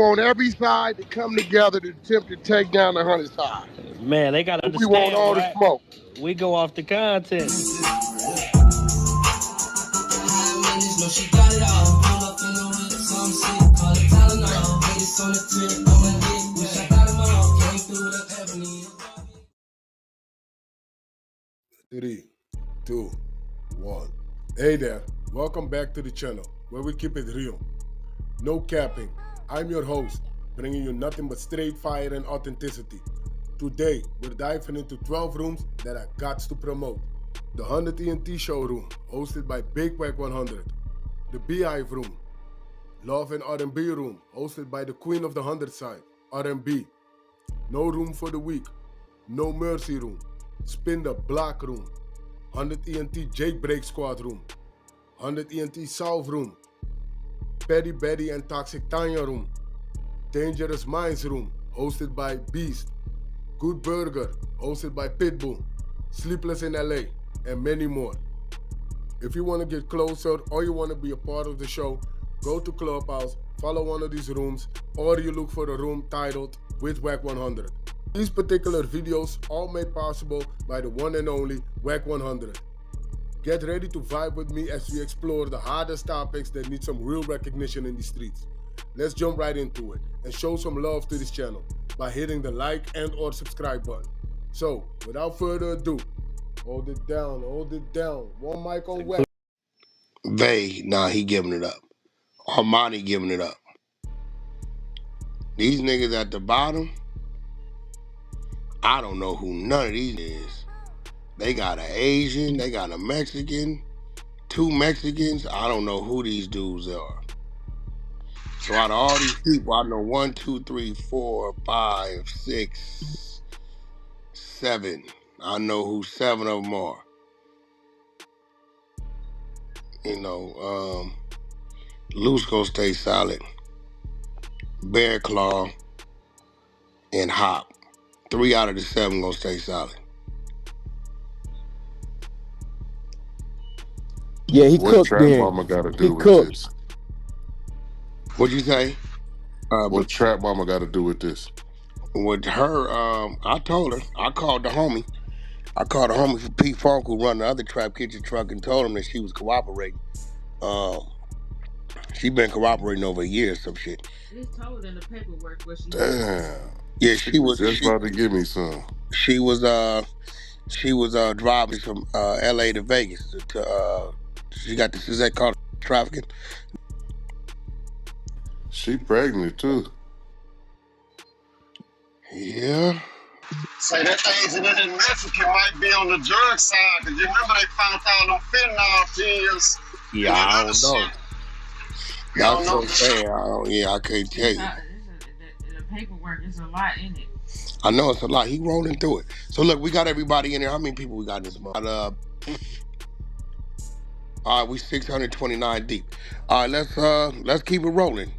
want every side to come together to attempt to take down the 100 side. Man, they gotta We want understand, all the right? smoke. We go off the content. Three, two, one. Hey there, welcome back to the channel where we keep it real. No capping. I'm your host, bringing you nothing but straight fire and authenticity. Today, we're diving into 12 rooms that I got to promote. The 100 ENT showroom, hosted by Big Wack100. The Beehive room. Love and R&B room, hosted by the queen of the 100 side, R&B. No room for the weak. No mercy room. Spin the block room. 100 ENT jailbreak squad room. 100 ENT solve room. Petty Betty and Toxic Tanya room. Dangerous Minds room, hosted by Beast. Good Burger, hosted by Pitbull. Sleepless in LA, and many more. If you want to get closer or you want to be a part of the show, go to Clubhouse, follow one of these rooms, or you look for a room titled with Wack100. These particular videos all made possible by the one and only Wack100. Get ready to vibe with me as we explore the hardest topics that need some real recognition in the streets. Let's jump right into it and show some love to this channel by hitting the like and or subscribe button. So, without further ado, hold it down. One mic on Wack. He giving it up. Armani giving it up. These niggas at the bottom, I don't know who none of these is. They got an Asian, they got a Mexican, 2 Mexicans. I don't know who these dudes are. So out of all these people, I know 1, 2, 3, 4, 5, 6, 7. I know who 7 of them are. You know, Luce gonna stay solid. Bear Claw and Hop. 3 out of the 7 gonna stay solid. Yeah, he What cooked Trap then. Mama got to He do with cooked. this? What'd you say? What Trap Mama got to do with this? With her, I told her, I called the homie for P Funk, who run the other Trap Kitchen truck, and told him that she was cooperating. She been cooperating over a year or some shit. It's told in the paperwork what she Damn. Yeah, she was just about to give me some. She was driving from LA to Vegas to she got this, is that called trafficking? She pregnant too. Yeah. Say that Asian and that Mexican might be on the drug side, because you remember they found out them fentanyl pills. Yeah, I don't know. That's what I'm saying. I can't tell you. The paperwork is a lot in it. I know it's a lot. He rolling through it. So look, we got everybody in there. How many people we got in this month? All right, we 629 deep. All right, let's keep it rolling.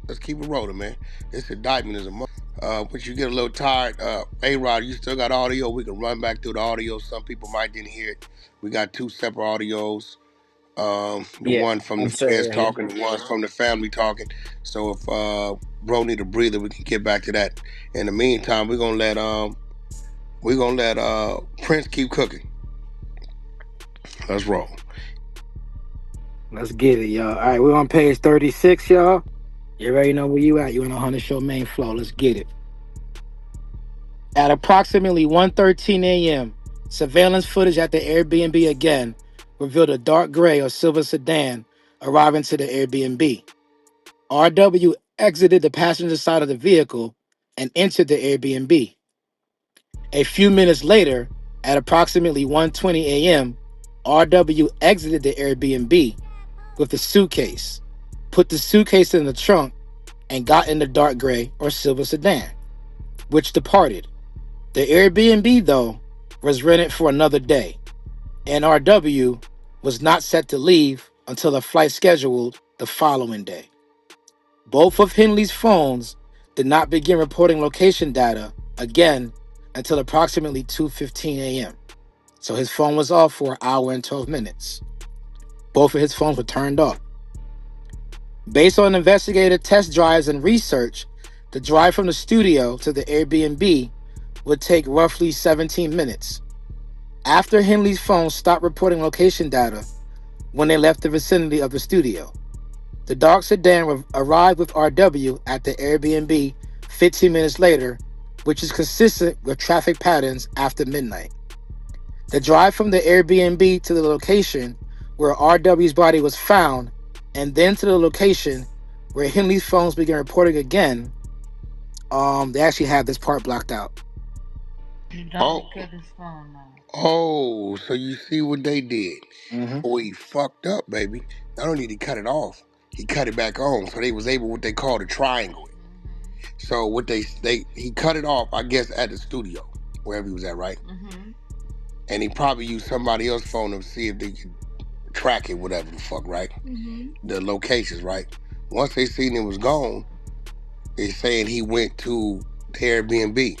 Let's keep it rolling, man. This indictment is a month. But you get a little tired. A-Rod, you still got audio. We can run back through the audio. Some people might didn't hear it. We got 2 separate audios. The one from the feds talking, the ones from the family talking. So if bro need a breather, we can get back to that. In the meantime, we're gonna let Prince keep cooking. Let's roll. Let's get it, y'all. All right, we're on page 36, y'all. You already know where you at. You in the 100 show main flow. Let's get it. At approximately 1:13 a.m., surveillance footage at the Airbnb again revealed a dark gray or silver sedan arriving to the Airbnb. RW exited the passenger side of the vehicle and entered the Airbnb. A few minutes later, at approximately 1:20 a.m., RW exited the Airbnb with a suitcase, put the suitcase in the trunk, and got in the dark gray or silver sedan, which departed. The Airbnb, though, was rented for another day, and RW was not set to leave until a flight scheduled the following day. Both of Henley's phones did not begin reporting location data again until approximately 2:15 a.m. So his phone was off for an hour and 12 minutes. Both of his phones were turned off. Based on investigative test drives and research The drive from the studio to the Airbnb would take roughly 17 minutes. After Henley's phone stopped reporting location data when they left the vicinity of the studio, the dark sedan arrived with RW at the Airbnb 15 minutes later, which is consistent with traffic patterns after midnight. The drive from the Airbnb to the location where RW's body was found, and then to the location where Henley's phones began reporting again, they actually have this part blocked out. He don't cut his phone off. Oh, so you see what they did? Mm-hmm. Boy, he fucked up, baby. Not only did he cut it off, he cut it back on. So they was able what they call to triangle it. So what he cut it off, I guess, at the studio, wherever he was at, right? Mm-hmm. And he probably used somebody else's phone to see if they could track it, whatever the fuck, right? Mm-hmm. The locations, right? Once they seen it was gone, they saying he went to the Airbnb.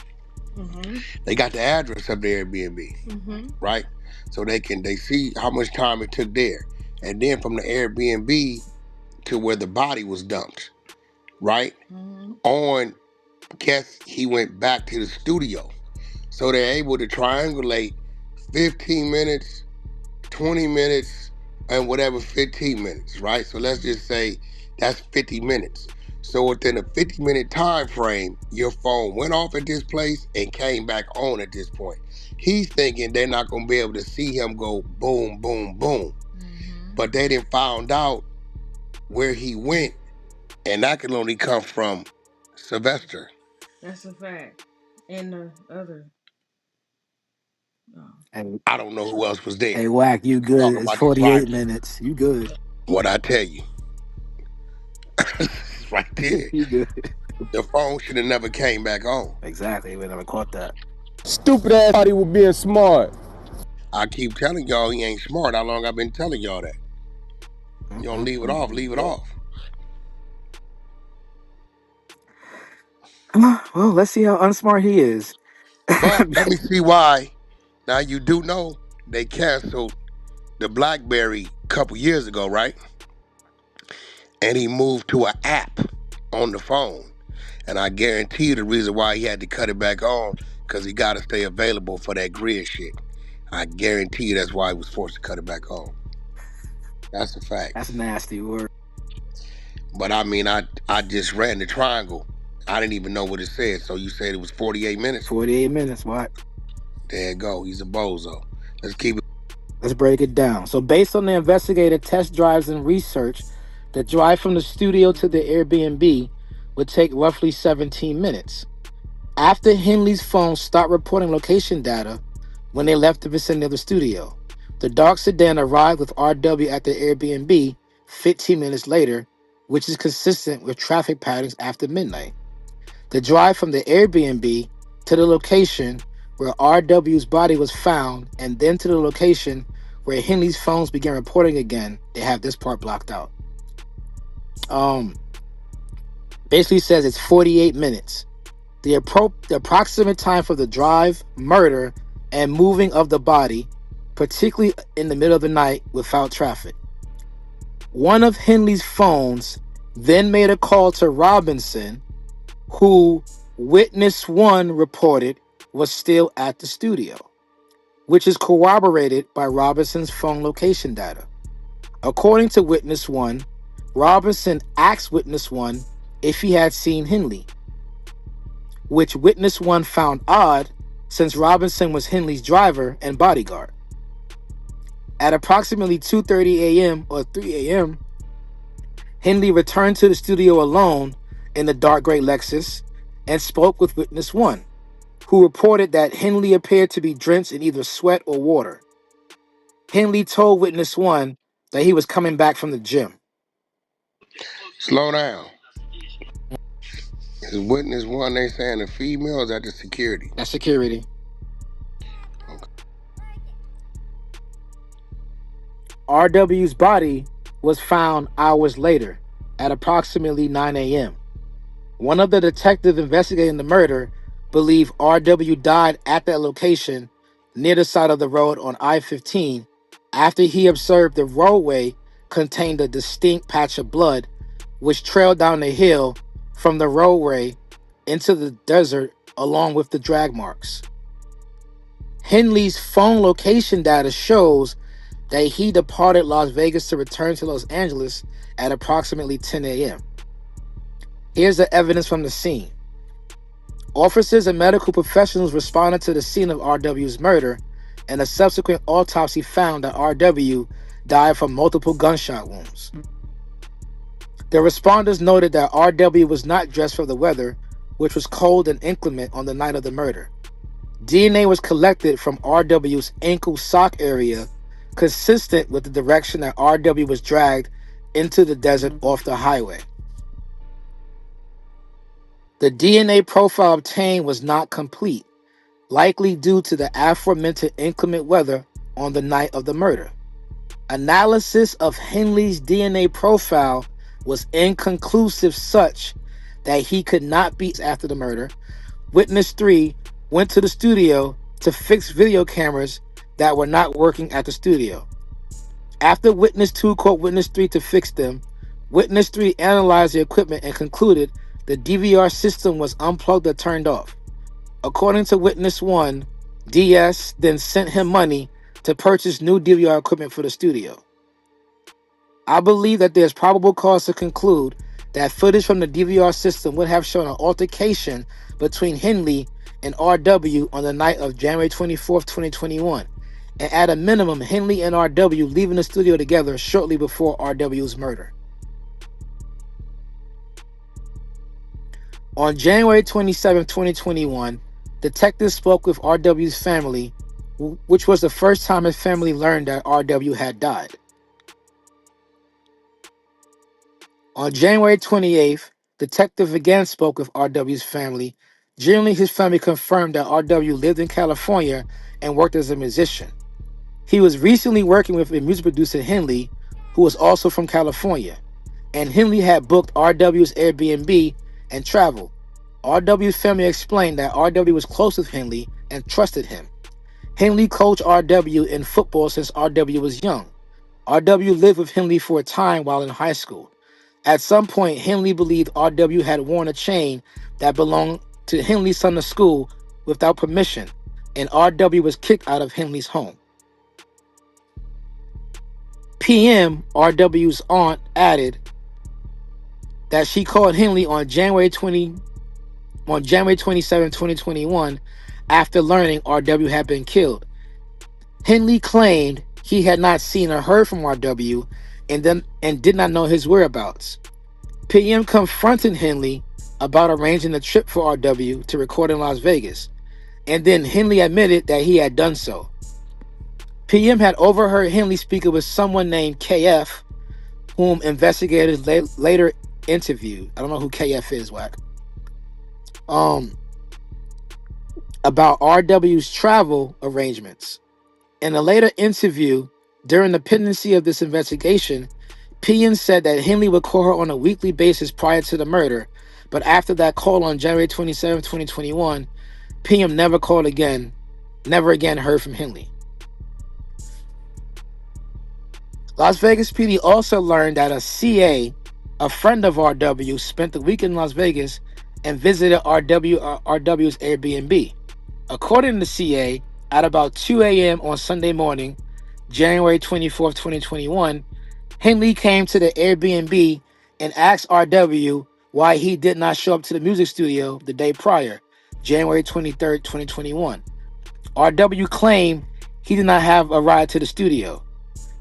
Mm-hmm. They got the address of the Airbnb, Mm-hmm. right? So they see how much time it took there. And then from the Airbnb to where the body was dumped, right? On, guess he went back to the studio. So they're able to triangulate 15 minutes, 20 minutes, and whatever 15 minutes, right? So let's just say that's 50 minutes. So within a 50-minute time frame, your phone went off at this place and came back on at this point. He's thinking they're not going to be able to see him go boom, boom, boom. But they didn't find out where he went, and that can only come from Sylvester. That's a fact. And the other. I don't know who else was there. Hey, Wack, you good. It's 48 minutes. You good. What I tell you. Right there. You good. The phone should have never came back on. Exactly. We never caught that. Stupid ass thought he was being smart. I keep telling y'all he ain't smart. How long I've been telling y'all that? You don't leave it off, leave it off. Well, let's see how unsmart he is. But let me see why. Now you do know they canceled the BlackBerry a couple years ago, right? And he moved to an app on the phone. And I guarantee you the reason why he had to cut it back on, because he got to stay available for that grid shit. I guarantee you that's why he was forced to cut it back on. That's a fact. That's a nasty word. But I mean, I just ran the triangle. I didn't even know what it said. So you said it was 48 minutes? 48 minutes, what? There you go. He's a bozo. Let's keep it. Let's break it down. So based on the investigative test drives and research, the drive from the studio to the Airbnb would take roughly 17 minutes. After Henley's phone stopped reporting location data when they left the vicinity of the studio, the dark sedan arrived with RW at the Airbnb 15 minutes later, which is consistent with traffic patterns after midnight. The drive from the Airbnb to the location where RW's body was found, and then to the location where Henley's phones began reporting again, they have this part blocked out. Basically says it's 48 minutes. The approximate time for the drive, murder, and moving of the body, particularly in the middle of the night without traffic. One of Henley's phones then made a call to Robinson, who Witness 1 reported was still at the studio, which is corroborated by Robinson's phone location data. According to Witness 1, Robinson asked Witness 1 if he had seen Henley, which Witness 1 found odd since Robinson was Henley's driver and bodyguard. At approximately 2:30 a.m. or 3 a.m., Henley returned to the studio alone in the dark gray Lexus and spoke with Witness 1, who reported that Henley appeared to be drenched in either sweat or water. Henley told Witness 1 that he was coming back from the gym. Slow down. Is Witness 1, they saying the female, or is that the security? That's security. Okay. RW's body was found hours later at approximately 9 a.m. One of the detectives investigating the murder believed RW died at that location near the side of the road on I-15 after he observed the roadway contained a distinct patch of blood which trailed down the hill from the roadway into the desert along with the drag marks. Henley's phone location data shows that he departed Las Vegas to return to Los Angeles at approximately 10 a.m. Here's the evidence from the scene. Officers and medical professionals responded to the scene of RW's murder, and a subsequent autopsy found that RW died from multiple gunshot wounds. The responders noted that RW was not dressed for the weather, which was cold and inclement on the night of the murder. DNA was collected from RW's ankle sock area, consistent with the direction that RW was dragged into the desert off the highway. The DNA profile obtained was not complete, likely due to the aforementioned inclement weather on the night of the murder. Analysis of Henley's DNA profile was inconclusive, such that he could not be after the murder. Witness 3 went to the studio to fix video cameras that were not working at the studio. After Witness 2 called Witness 3 to fix them, Witness 3 analyzed the equipment and concluded the DVR system was unplugged or turned off. According to Witness 1, DS then sent him money to purchase new DVR equipment for the studio. I believe that there's probable cause to conclude that footage from the DVR system would have shown an altercation between Henley and RW on the night of January 24th, 2021, and at a minimum, Henley and RW leaving the studio together shortly before RW's murder. On January 27, 2021, detectives spoke with RW's family, which was the first time his family learned that RW had died. On January 28th, detective again spoke with RW's family. Generally, his family confirmed that RW lived in California and worked as a musician. He was recently working with a music producer, Henley, who was also from California, and Henley had booked RW's Airbnb and travel. RW's family explained that RW was close with Henley and trusted him. Henley coached RW in football since RW was young. RW lived with Henley for a time while in high school. At some point, Henley believed RW had worn a chain that belonged to Henley's son to school without permission, and RW was kicked out of Henley's home. PM, RW's aunt, added that she called Henley on January 27, 2021, after learning RW had been killed. Henley claimed he had not seen or heard from RW and did not know his whereabouts. PM confronted Henley about arranging a trip for RW to record in Las Vegas, and then Henley admitted that he had done so. PM had overheard Henley speaking with someone named KF, whom investigators later interviewed. I don't know who KF is, Wack. About RW's travel arrangements. In a later interview, during the pendency of this investigation, PM said that Henley would call her on a weekly basis prior to the murder, but after that call on January 27, 2021, PM never called again, never again heard from Henley. Las Vegas PD also learned that a CA, a friend of RW, spent the week in Las Vegas and visited RW's Airbnb. According to CA, at about 2 a.m. on Sunday morning, January 24th, 2021, Henley came to the Airbnb and asked RW why he did not show up to the music studio the day prior, January 23rd, 2021. RW claimed he did not have a ride to the studio.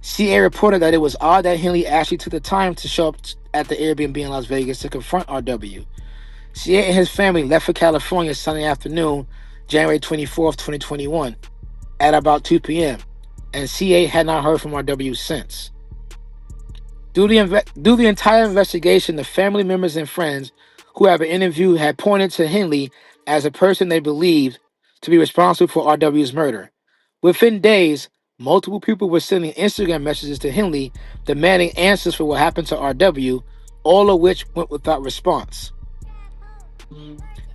CA reported that it was odd that Henley actually took the time to show up at the Airbnb in Las Vegas to confront RW. CA and his family left for California Sunday afternoon, January 24th, 2021, at about 2 p.m., and CA had not heard from RW since. Through the entire investigation, the family members and friends who have been interviewed had pointed to Henley as a person they believed to be responsible for RW's murder. Within days, multiple people were sending Instagram messages to Henley demanding answers for what happened to RW, all of which went without response.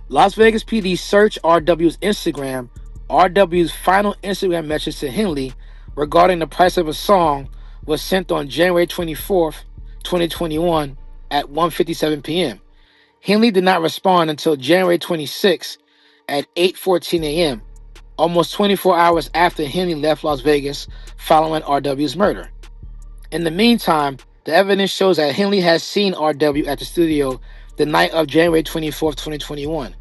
Las Vegas PD searched RW's Instagram. RW's final Instagram message to Henley regarding the price of a song was sent on January 24th, 2021 at 1:57 p.m. Henley did not respond until January 26 at 8:14 a.m., almost 24 hours after Henley left Las Vegas following RW's murder. In the meantime, the evidence shows that Henley has seen RW at the studio the night of January 24th, 2021,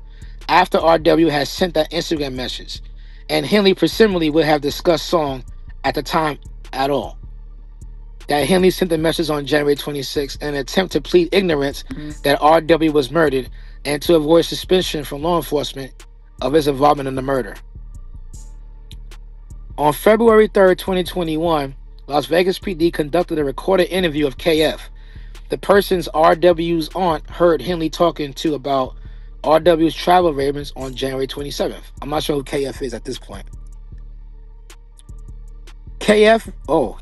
after RW has sent that Instagram message, and Henley presumably would have discussed song at the time at all. That Henley sent the message on January 26th in an attempt to plead ignorance that RW was murdered and to avoid suspicion from law enforcement of his involvement in the murder. On February 3rd, 2021, Las Vegas PD conducted a recorded interview of KF, the person's RW's aunt heard Henley talking to about RW's travel arrangements on January 27th. I'm not sure who KF is at this point. KF, oh.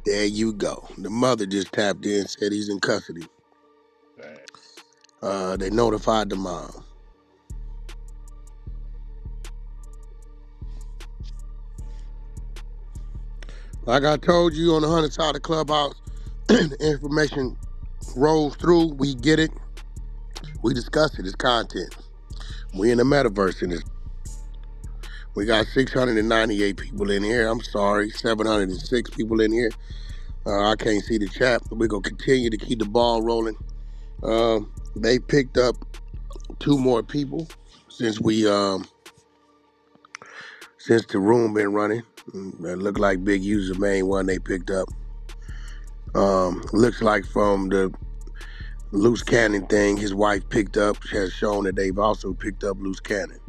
There you go. The mother just tapped in and said he's in custody. They notified the mom. Like I told you on the 100 side of Clubhouse, the information rolls through. We get it. We discuss it. It's content. We in the metaverse in this. We got 698 people in here. I'm sorry, 706 people in here. I can't see the chat. We're going to continue to keep the ball rolling. They picked up 2 more people since since the room been running. It looked like Big U's the main one they picked up. Looks like from the Luce Cannon thing his wife picked up has shown that they've also picked up Luce Cannon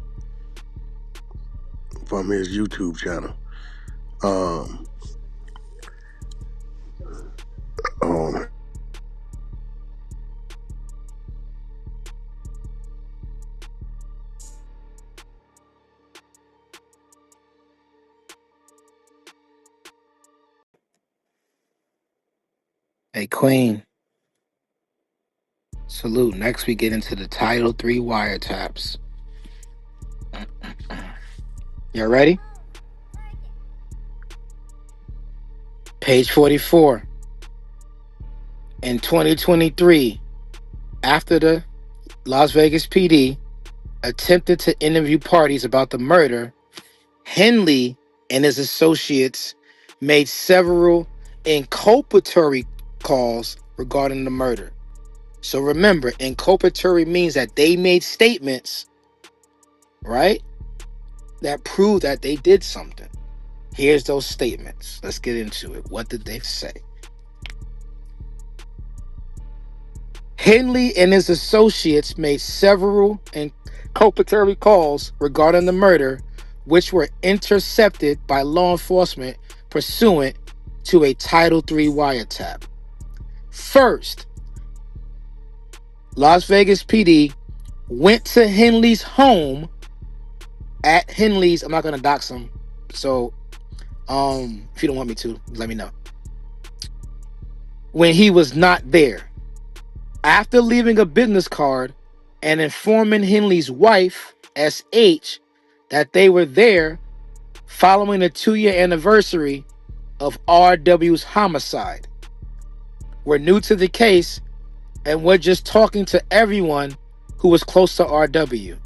from his YouTube channel. Hey, Queen. Salute. Next, we get into the Title III wiretaps. You ready? Page 44. In 2023, after the Las Vegas PD attempted to interview parties about the murder, Henley and his associates made several inculpatory calls regarding the murder. So remember, inculpatory means that they made statements, right, that prove that they did something. Here's those statements. Let's get into it. What did they say? Henley and his associates made several inculpatory calls regarding the murder, which were intercepted by law enforcement pursuant to a Title III wiretap. First, Las Vegas PD went to Henley's home at Henley's. I'm not going to dox him. So, if you don't want me to, let me know. When he was not there. After leaving a business card and informing Henley's wife, SH, that they were there following the 2-year anniversary of RW's homicide. We're new to the case and we're just talking to everyone who was close to RW.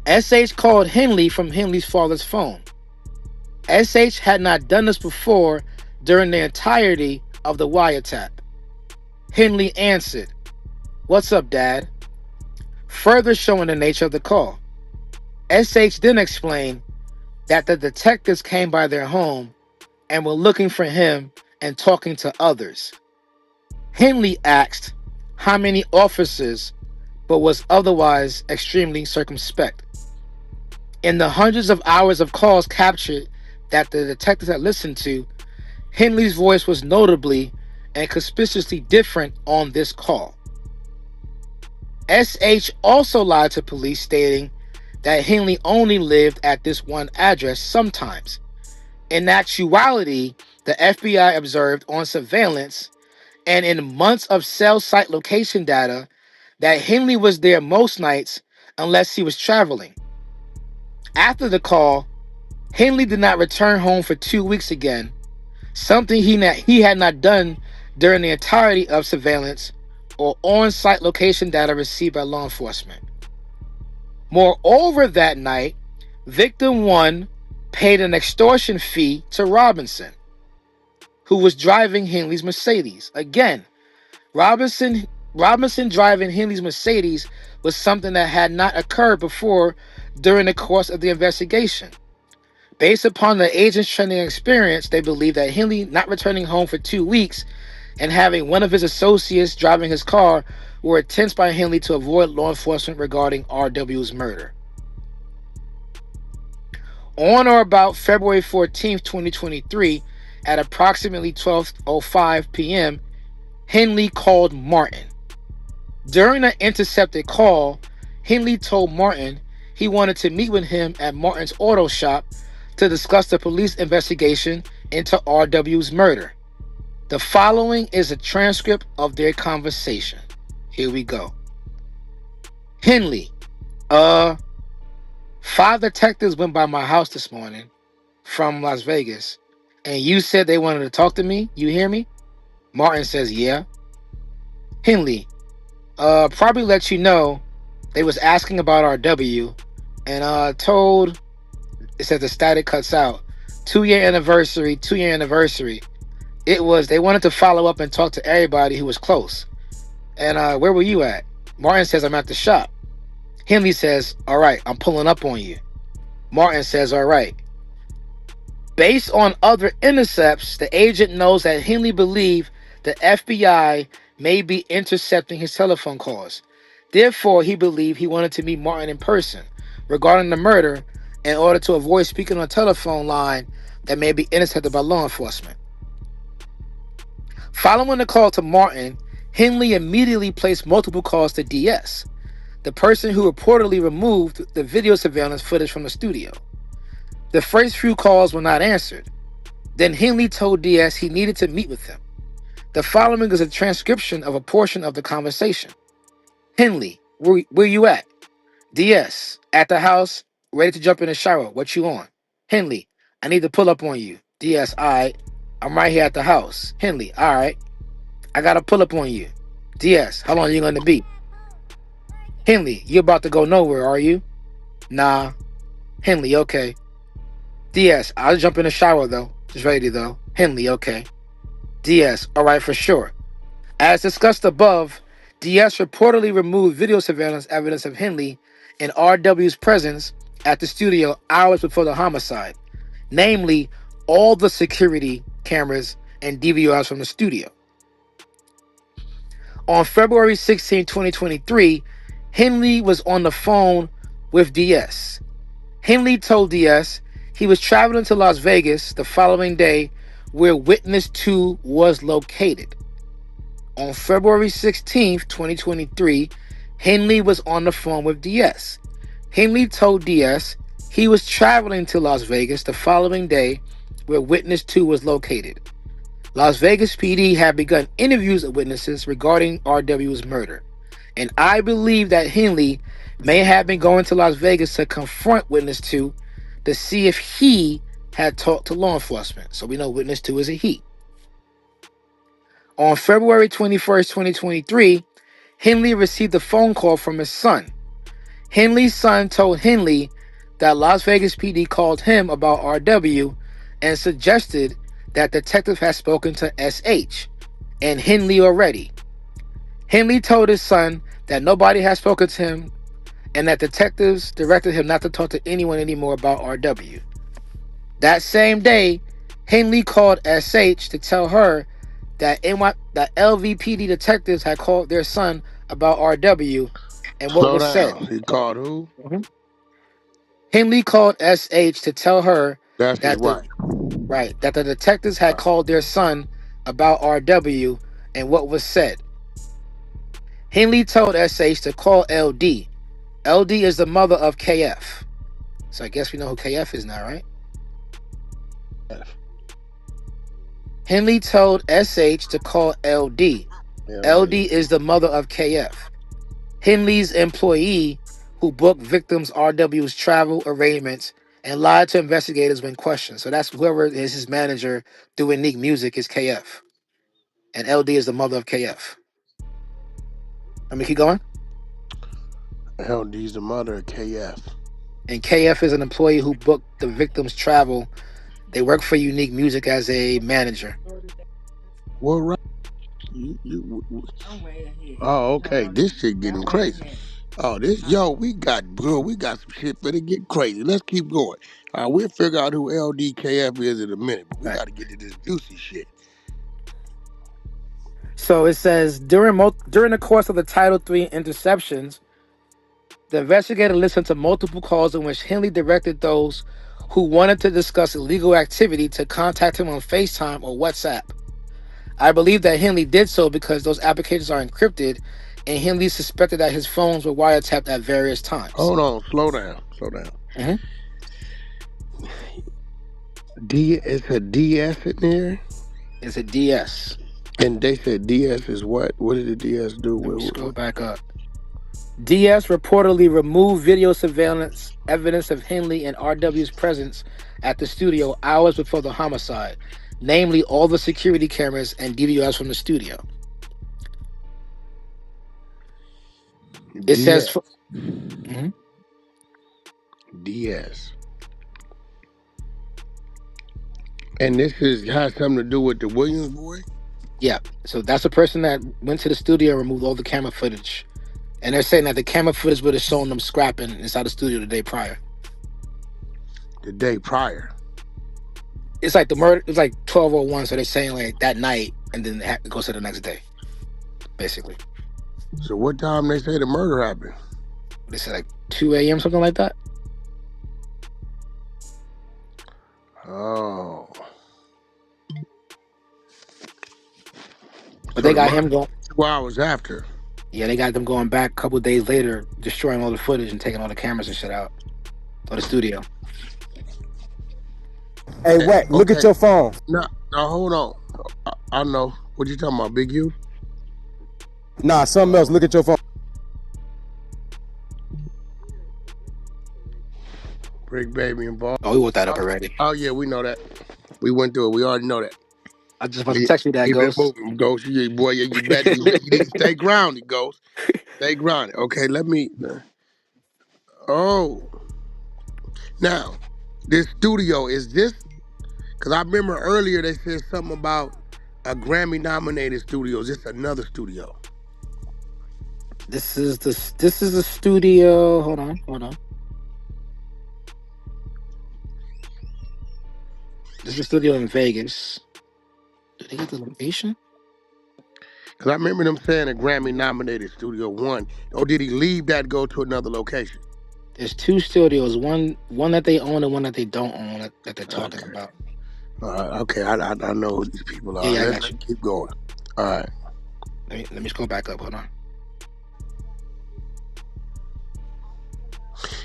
SH called Henley from Henley's father's phone. SH had not done this before during the entirety of the wiretap. Henley answered, "What's up, Dad?" Further showing the nature of the call. SH then explained that the detectives came by their home and were looking for him and talking to others. Henley asked how many officers, but was otherwise extremely circumspect. In the hundreds of hours of calls captured that the detectives had listened to, Henley's voice was notably and conspicuously different on this call. SH also lied to police, stating that Henley only lived at this one address sometimes. In actuality, the FBI observed on surveillance and in months of cell site location data that Henley was there most nights unless he was traveling. After the call, Henley did not return home for 2 weeks again, something he had not done during the entirety of surveillance or on-site location data received by law enforcement. Moreover, that night, victim 1 paid an extortion fee to Robinson, who was driving Henley's Mercedes. Again, Robinson driving Henley's Mercedes was something that had not occurred before during the course of the investigation. Based upon the agent's training experience, they believe that Henley not returning home for 2 weeks and having one of his associates driving his car were attempts by Henley to avoid law enforcement regarding R.W.'s murder. On or about February 14th, 2023, at approximately 12:05 p.m., Henley called Martin. During the intercepted call, Henley told Martin he wanted to meet with him at Martin's auto shop to discuss the police investigation into R.W.'s murder. The following is a transcript of their conversation. Here we go. Henley, 5 detectives went by my house this morning from Las Vegas, and you said they wanted to talk to me. You hear me? Martin says, yeah. Henley, probably let you know they was asking about R.W. and told, it says the static cuts out, 2-year anniversary. It was, they wanted to follow up and talk to everybody who was close. And where were you at? Martin says, I'm at the shop. Henley says, all right, I'm pulling up on you. Martin says, all right. Based on other intercepts, the agent knows that Henley believed the FBI may be intercepting his telephone calls. Therefore, he believed he wanted to meet Martin in person regarding the murder in order to avoid speaking on a telephone line that may be intercepted by law enforcement. Following the call to Martin, Henley immediately placed multiple calls to DS, the person who reportedly removed the video surveillance footage from the studio. The first few calls were not answered. Then Henley told DS he needed to meet with him. The following is a transcription of a portion of the conversation. Henley, where you at? DS, at the house, ready to jump in the shower. What you on? Henley, I need to pull up on you. DS, all right. I'm right here at the house. Henley, all right. I got to pull up on you. DS, how long are you going to be? Henley, you about to go nowhere, are you? Nah. Henley, okay. DS, I'll jump in the shower, though. Just ready, though. Henley, okay. DS, all right, for sure. As discussed above, DS reportedly removed video surveillance evidence of Henley and R.W.'s presence at the studio hours before the homicide, namely all the security cameras and DVRs from the studio. On February 16, 2023, Henley was on the phone with DS. Henley told DS he was traveling to Las Vegas the following day where Witness 2 was located. On February 16, 2023, Henley was on the phone with DS. Henley told DS he was traveling to Las Vegas the following day where Witness 2 was located. Las Vegas PD had begun interviews of witnesses regarding R.W.'s murder, and I believe that Henley may have been going to Las Vegas to confront Witness 2 to see if he had talked to law enforcement. So we know Witness 2 is a he. On February 21st, 2023, Henley received a phone call from his son. Henley's son told Henley that Las Vegas PD called him about R.W. and suggested that detective had spoken to S.H. and Henley already. Henley told his son that nobody had spoken to him and that detectives directed him not to talk to anyone anymore about R.W. That same day, Henley called S.H. to tell her that LVPD detectives had called their son about R.W. and what was said. He called who? Henley called S.H. to tell her That's that right. the detectives had called their son about R.W. and what was said. Henley told S.H. to call L.D. L.D. is the mother of K.F. So I guess we know who K.F. is now, right? Henley told S.H. to call L.D. L.D. is the mother of K.F. Henley's employee who booked victims R.W.'s travel arrangements and lied to investigators when questioned. So that's whoever is his manager doing Neek Music is K.F. And L.D. is the mother of K.F. Let me keep going. LD's the mother of KF. And KF is an employee who booked the victim's travel. They work for Unique Music as a manager. Well, right. Oh, okay. This shit getting crazy. Oh, we got some shit better get crazy. Let's keep going. We'll figure out who LDKF is in a minute, but we got to get to this juicy shit. So it says during the course of the Title III interceptions, the investigator listened to multiple calls in which Henley directed those who wanted to discuss illegal activity to contact him on FaceTime or WhatsApp. I believe that Henley did so because those applications are encrypted, and Henley suspected that his phones were wiretapped at various times. Hold on, slow down. Mm-hmm. It's a DS in there? It's a DS. And they said DS is what? What did the DS do? Let me scroll back up. DS reportedly removed video surveillance evidence of Henley and RW's presence at the studio hours before the homicide, namely all the security cameras and DVRs from the studio. It says DS. And this has something to do with the Williams boy? Yeah. So that's the person that went to the studio and removed all the camera footage. And they're saying that the camera footage would have shown them scrapping inside the studio the day prior. The day prior? It's like the murder, it's like 12:01, so they're saying like that night, and then it goes to the next day, basically. So what time they say the murder happened? They said like 2 a.m., something like that. Oh. But so they got him going 2 hours after. Yeah, they got them going back a couple days later, destroying all the footage and taking all the cameras and shit out of the studio. Hey, Wack, look at your phone. No, hold on. I know. What you talking about, Big U? Nah, something else. Look at your phone. Bricc baby involved. Oh, we wrote that up already. Oh yeah, we know that. We went through it. We already know that. I just want to text you that, Ghost. Ghost, boy, you better you need to stay grounded, Ghost. Stay grounded. Okay, let me. Oh, now this studio is this? Because I remember earlier they said something about a Grammy-nominated studio. Is this another studio? This is the studio. Hold on. This is a studio in Vegas. Did they get the location? Because I remember them saying a Grammy-nominated Studio One. Or did he leave that and go to another location? There's two studios, one that they own and one that they don't own that they're talking about. Okay, I know who these people are. Yeah, Let's keep going. All right. Let me scroll back up. Hold on.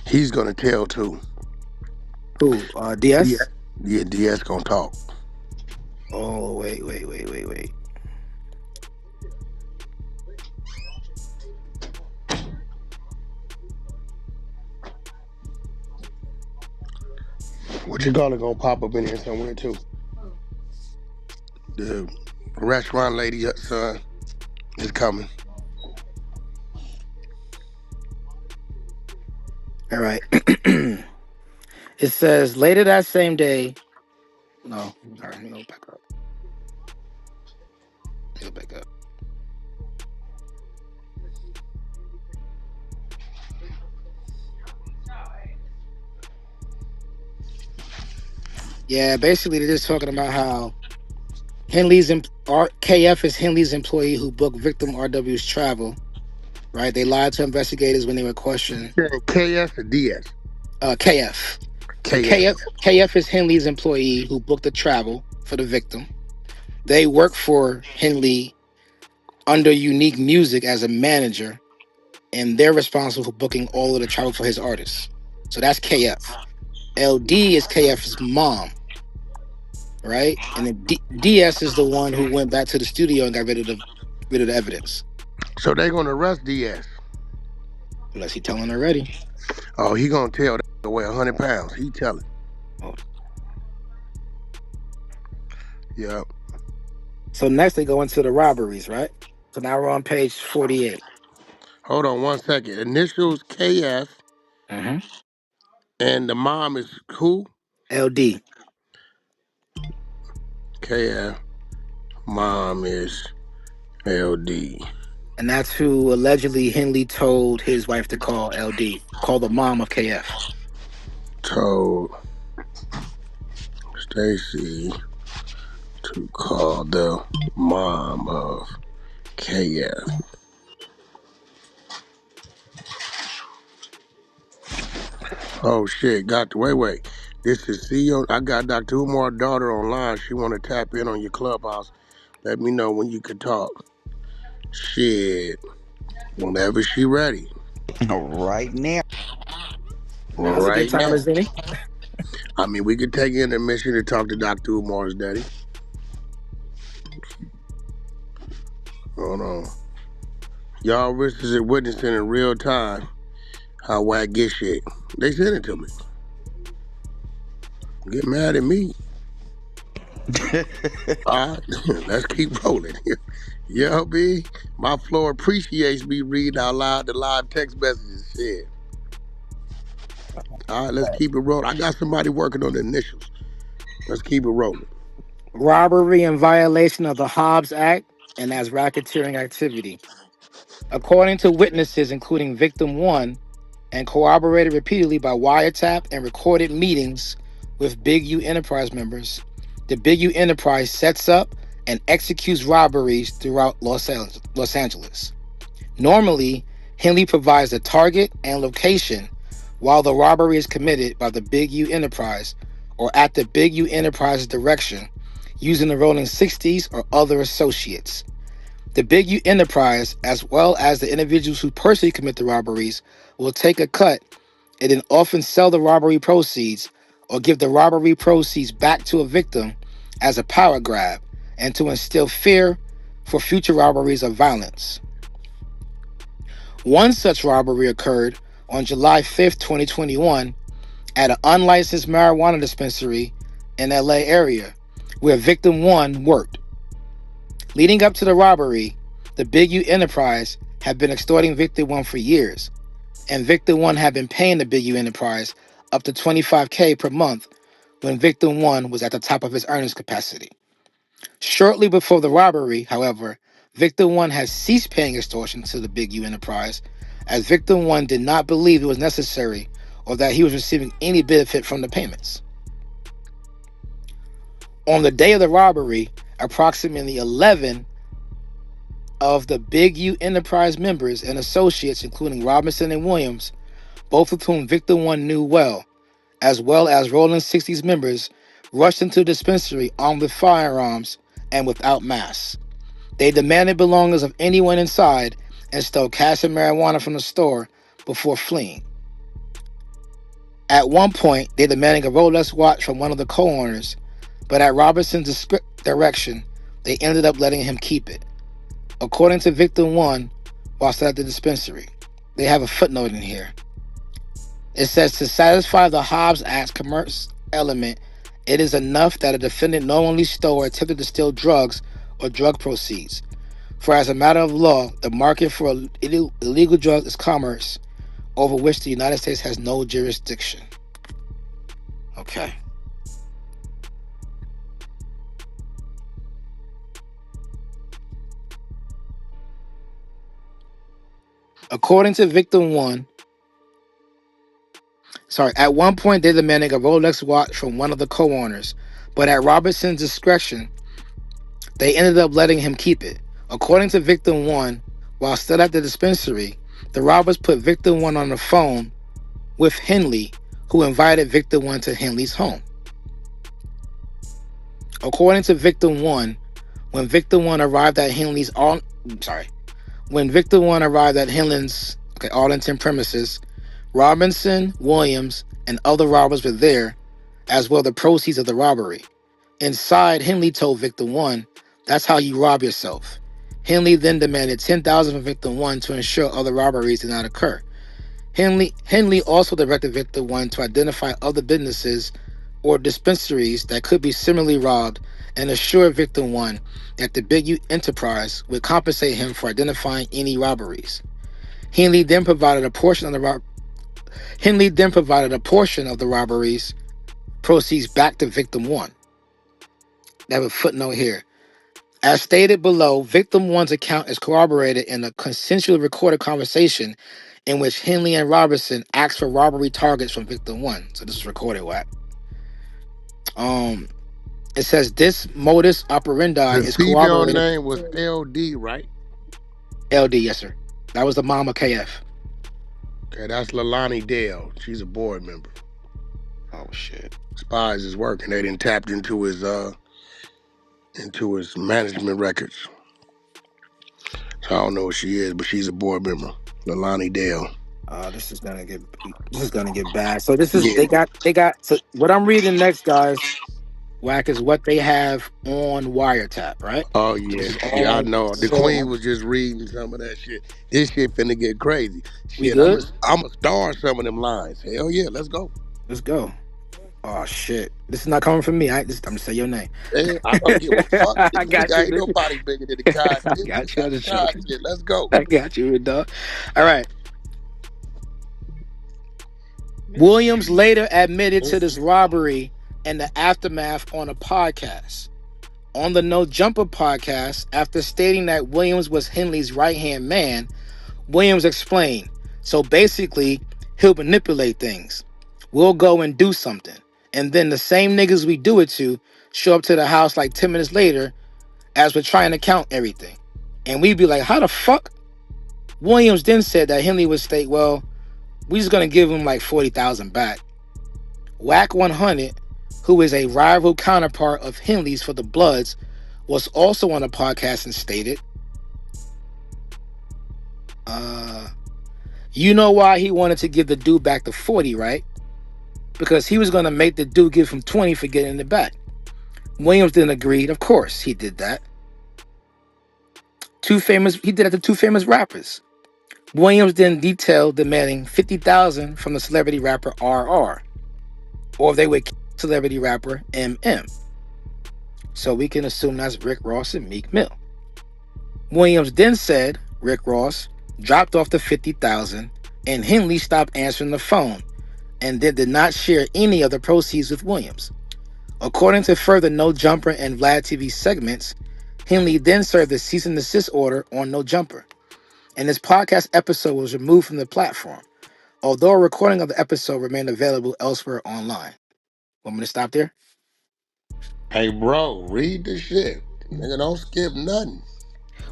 He's gonna tell too. Who? DS? Yeah, DS gonna talk. Oh, wait. What you call it gonna pop up in here somewhere too? The restaurant lady son is coming. All right. It says later that same day. No. All right, let me go back up. Yeah, basically they're just talking about how KF is Henley's employee who booked victim RW's travel. Right? They lied to investigators when they were questioned. KF or DS? KF. KF is Henley's employee who booked the travel for the victim. They work for Henley under Unique Music as a manager, and they're responsible for booking all of the travel for his artists. So that's KF. LD is KF's mom, right? And then DS is the one who went back to the studio and got rid of the evidence. So they're gonna arrest DS? Unless he telling already. Oh, he gonna tell that to weigh 100 pounds. He telling. Oh. Yep. So next they go into the robberies, right? So now we're on page 48. Hold on 1 second. Initials KF, and the mom is who? LD. KF. Mom is LD. And that's who allegedly Henley told his wife to call LD. Call the mom of KF. Told Stacy to call the mom of KF. Oh shit, wait. This is CEO. I got Dr. Umar's daughter online. She wanna tap in on your Clubhouse. Let me know when you can talk. Shit. Whenever she ready. Right now. Now's a good Right time, now. isn't it? I mean, we could take intermission to talk to Dr. Umar's daddy. Hold on. Y'all is witnessing in real time how Wack get shit. They sent it to me. Get mad at me. All right, let's keep rolling. Yeah, B. My floor appreciates me reading out loud the live text messages. Shit. All right, let's keep it rolling. I got somebody working on the initials. Let's keep it rolling. Robbery in violation of the Hobbs Act and as racketeering activity. According to witnesses, including victim 1, and corroborated repeatedly by wiretap and recorded meetings with Big U Enterprise members, the Big U Enterprise sets up and executes robberies throughout Los Angeles. Normally, Henley provides the target and location while the robbery is committed by the Big U Enterprise or at the Big U Enterprise's direction using the rolling 60s or other associates. The Big U Enterprise, as well as the individuals who personally commit the robberies, will take a cut and then often sell the robbery proceeds or give the robbery proceeds back to a victim as a power grab and to instill fear for future robberies of violence. One such robbery occurred on July 5th, 2021 at an unlicensed marijuana dispensary in LA area where victim 1 worked. Leading up to the robbery, the Big U Enterprise had been extorting victim 1 for years, and victim 1 had been paying the Big U Enterprise up to $25K per month when victim 1 was at the top of his earnings capacity. Shortly before the robbery, however, victim 1 had ceased paying extortion to the Big U Enterprise as victim 1 did not believe it was necessary or that he was receiving any benefit from the payments. On the day of the robbery, approximately 11 of the Big U Enterprise members and associates, including Robinson and Williams, both of whom victim 1 knew well as Rolling 60s members, rushed into the dispensary armed with firearms and without masks. They demanded belongings of anyone inside and stole cash and marijuana from the store before fleeing. At one point, they demanded a Rolex watch from one of the co-owners, but at Robinson's direction, they ended up letting him keep it. According to victim 1, while still at the dispensary, they have a footnote in here. It says to satisfy the Hobbs Act commerce element, it is enough that a defendant knowingly stole or attempted to steal drugs or drug proceeds. For as a matter of law, the market for illegal drugs is commerce over which the United States has no jurisdiction. Okay. According to victim 1, at one point they demanded a Rolex watch from one of the co-owners, but at Robinson's discretion, they ended up letting him keep it. According to victim 1, while still at the dispensary, the robbers put victim 1 on the phone with Henley, who invited victim 1 to Henley's home. According to victim 1, when victim 1 arrived at Henley's all intent premises, Robinson, Williams, and other robbers were there, as well the proceeds of the robbery. Inside, Henley told victim 1, "That's how you rob yourself." Henley then demanded $10,000 from victim 1 to ensure other robberies did not occur. Henley also directed victim 1 to identify other businesses or dispensaries that could be similarly robbed and assured victim 1 that the Big U Enterprise would compensate him for identifying any robberies. Henley then provided a portion of the robberies proceeds back to victim one. They have a footnote here. As stated below, victim one's account is corroborated in a consensually recorded conversation in which Henley and Robertson asked for robbery targets from victim one. So this is recorded, Wack. It says this modus operandi The is female corroborated. name was LD, right? LD, yes, sir. That was the mom of KF. Okay, that's Lalani Dale. She's a board member. Oh shit. Spies is working. They didn't tap into his management records. So I don't know what she is, but she's a board member. Lalani Dale. This is gonna get bad. So this is they got so what I'm reading next, guys, Wack, is what they have on Wiretap, right? Oh yeah, yeah, I know. The Queen was just reading some of that shit. This shit finna get crazy. We Shit, good? I'm a star some of them lines. Hell yeah, let's go. Let's go. Oh shit. This is not coming from me. I'm gonna say your name. Man, I don't give a fuck. I got you. Ain't nobody bigger than the God. I got you on the show. Let's go. I got you, dog. All right. Williams later admitted to this robbery and the aftermath on a podcast. On the No Jumper podcast, after stating that Williams was Henley's right-hand man, Williams explained, so basically, he'll manipulate things. We'll go and do something. And then the same niggas we do it to show up to the house like 10 minutes later as we're trying to count everything. And we'd be like, how the fuck? Williams then said that Henley would state, well, we just going to give him like 40,000 back. Wack100, who is a rival counterpart of Henley's for the Bloods, was also on a podcast and stated, you know why he wanted to give the dude back the 40, right? Because he was going to make the dude give him 20 for getting it back. Williams didn't agree. Of course, he did that. He did it to two famous rappers. Williams then detailed demanding 50,000 from the celebrity rapper RR, or they would kill celebrity rapper MM. So we can assume that's Rick Ross and Meek Mill. Williams then said Rick Ross dropped off the 50,000 and Henley stopped answering the phone and then did not share any of the proceeds with Williams. According to further No Jumper and Vlad TV segments, Henley then served a cease and desist order on No Jumper, and this podcast episode was removed from the platform, although a recording of the episode remained available elsewhere online. Want me to stop there? Hey, bro, read the shit. Nigga, don't skip nothing.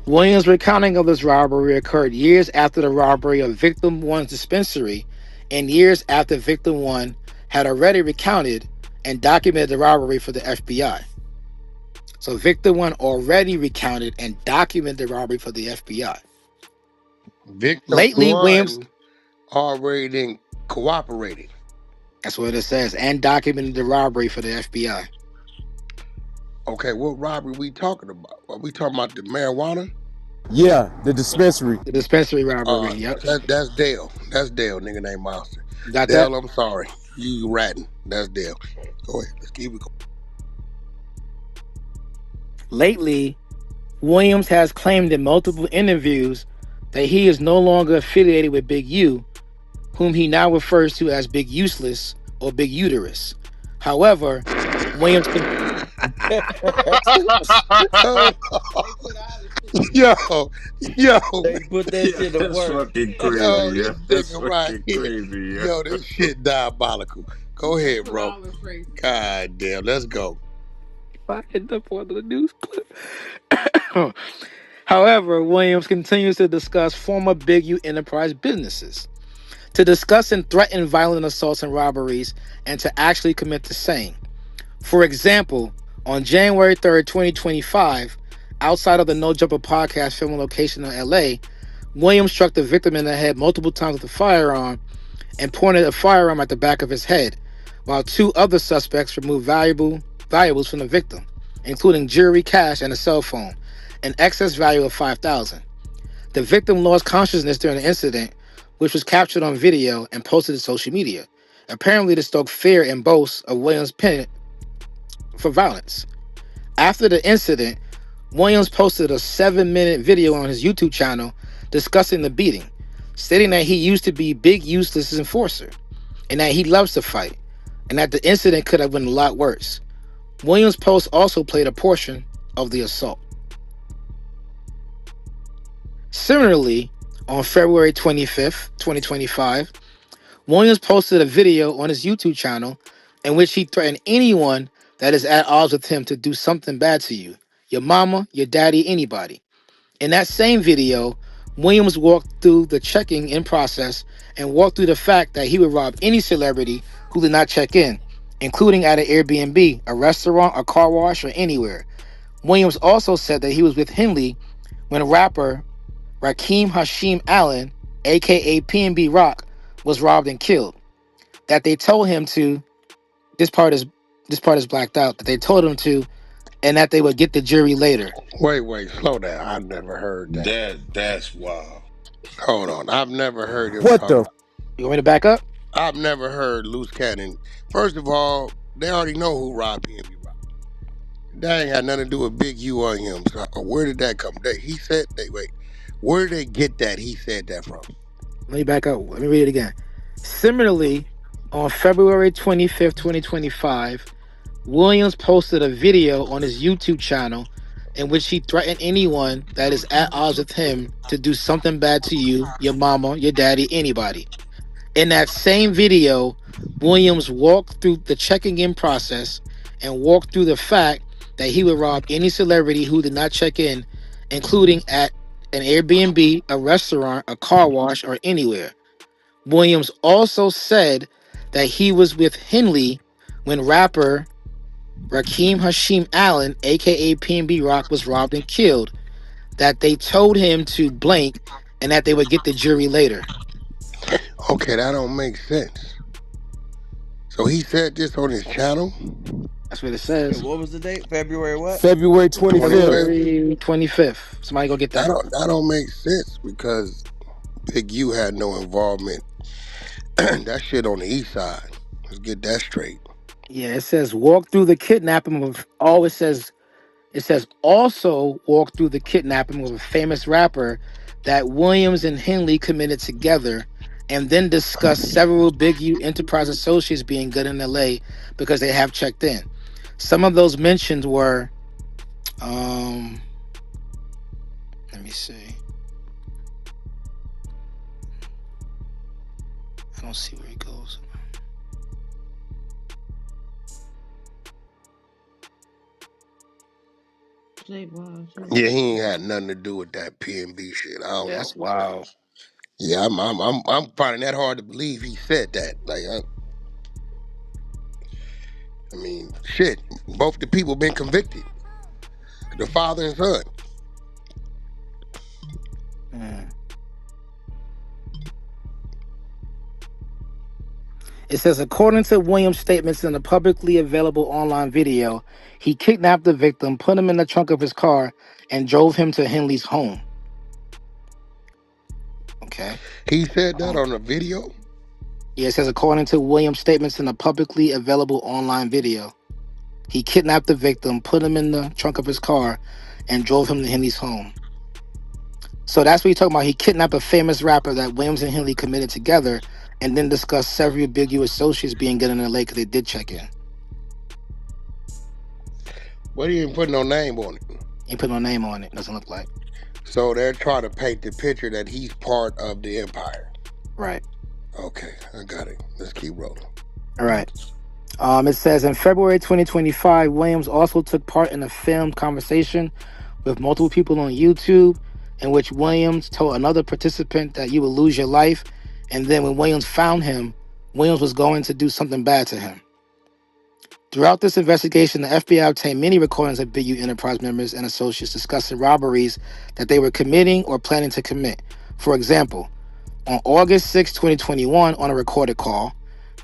Williams' recounting of this robbery occurred years after the robbery of Victim 1's dispensary and years after Victim 1 had already recounted and documented the robbery for the FBI. So Victim 1 already recounted and documented the robbery for the FBI. Victim Lately, 1 Williams already cooperated. That's what it says, and documented the robbery for the FBI. Okay, what robbery we talking about? Are we talking about the marijuana? Yeah, the dispensary. The dispensary robbery, yep. That's Dale. That's Dale, nigga named Monster. Got Dale, that? I'm sorry. You ratting. That's Dale. Go ahead, let's keep it going. Lately, Williams has claimed in multiple interviews that he is no longer affiliated with Big U, whom he now refers to as Big Useless or Big Uterus. However, Williams Yo, They put that shit to That's work. fucking crazy, yo, yeah. this That's nigga right fucking here. crazy, yeah. Yo, this shit diabolical. Go ahead, bro. God damn, let's go. I end up on the news clip. However, Williams continues to discuss former Big U enterprise businesses, to discuss and threaten violent assaults and robberies, and to actually commit the same. For example, on January 3rd, 2025, outside of the No Jumper podcast filming location in LA, Williams struck the victim in the head multiple times with a firearm and pointed a firearm at the back of his head, while two other suspects removed valuables from the victim, including jewelry, cash, and a cell phone, an excess value of $5,000. The victim lost consciousness during the incident, which was captured on video and posted to social media, apparently to stoke fear and boast of Williams' pen for violence. After the incident, Williams posted a 7-minute video on his YouTube channel discussing the beating, stating that he used to be Big Eustace's enforcer and that he loves to fight, and that the incident could have been a lot worse. Williams' post also played a portion of the assault. Similarly, on February 25th, 2025, Williams posted a video on his YouTube channel in which he threatened anyone that is at odds with him to do something bad to you, your mama, your daddy, anybody. In that same video, Williams walked through the checking in process and walked through the fact that he would rob any celebrity who did not check in, including at an Airbnb, a restaurant, a car wash, or anywhere. Williams also said that he was with Henley when rapper Rakim Hashim Allen, aka PNB Rock, was robbed and killed. That they told him to, this part is blacked out, that they told him to, and that they would get the jury later. Wait, slow down. I've never heard that. That's wild. Hold on. I've never heard him What talk. the? You want me to back up? I've never heard Luce Cannon. First of all, they already know who robbed PNB Rock. That ain't had nothing to do with Big U on him. So where did that come? He said, where did they get that? He said that from. Let me back up. Let me read it again. Similarly, on February 25th, 2025, Williams posted a video on his YouTube channel in which he threatened anyone that is at odds with him to do something bad to you, your mama, your daddy, anybody. In that same video, Williams walked through the checking in process and walked through the fact that he would rob any celebrity who did not check in, including at an Airbnb, a restaurant, a car wash, or anywhere. Williams also said that he was with Henley when rapper Rakim Hashim Allen, aka PNB Rock, was robbed and killed, that they told him to blank and that they would get the jury later. Okay, that don't make sense. So he said this on his channel? That's what it says. What was the date? February what? February 25th. February 25th. Somebody go get that. That don't make sense because Big U had no involvement. That shit on the east side. Let's get that straight. Yeah, it says walk through the kidnapping of it says also walk through the kidnapping of a famous rapper that Williams and Henley committed together, and then discuss several Big U Enterprise associates being good in LA because they have checked in. Some of those mentioned were let me see. I don't see where he goes. Yeah, he ain't had nothing to do with that PNB shit. I don't know. That's wild. Yeah, I'm finding that hard to believe he said that. Like, I mean, shit. Both the people been convicted. The father and son. It says, according to Williams' statements in a publicly available online video, he kidnapped the victim, put him in the trunk of his car, and drove him to Henley's home. Okay. He said that on a video? Yeah, it says, according to Williams' statements in a publicly available online video, he kidnapped the victim, put him in the trunk of his car, and drove him to Henley's home. So that's what he's talking about. He kidnapped a famous rapper that Williams and Henley committed together, and then discussed several Big U associates being good in LA because they did check in. But he didn't put no name on it. He put no name on it. Doesn't look like. So they're trying to paint the picture that he's part of the empire. Right. Okay, I got it. Let's keep rolling. All right. It says in February 2025, Williams also took part in a filmed conversation with multiple people on YouTube in which Williams told another participant that you will lose your life. And then when Williams found him, Williams was going to do something bad to him. Throughout this investigation, the FBI obtained many recordings of Big U Enterprise members and associates discussing robberies that they were committing or planning to commit. For example, on August 6, 2021, on a recorded call,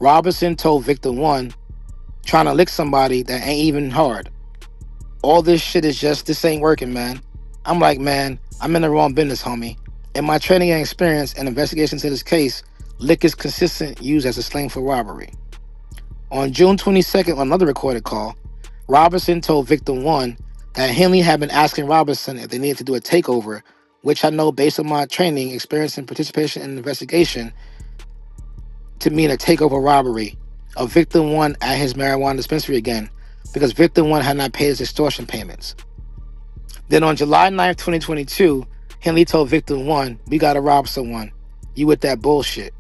Robinson told Victim 1, trying to lick somebody that ain't even hard. All this shit is just, this ain't working, man. I'm like, man, I'm in the wrong business, homie. In my training and experience and investigations to this case, lick is consistent used as a slang for robbery. On June 22nd, on another recorded call, Robinson told Victim 1 that Henley had been asking Robinson if they needed to do a takeover which I know based on my training, experience, and participation in the investigation to mean a takeover robbery of victim 1 at his marijuana dispensary again because victim 1 had not paid his extortion payments. Then on July 9th, 2022, Henley told victim 1, we gotta rob someone. You with that bullshit.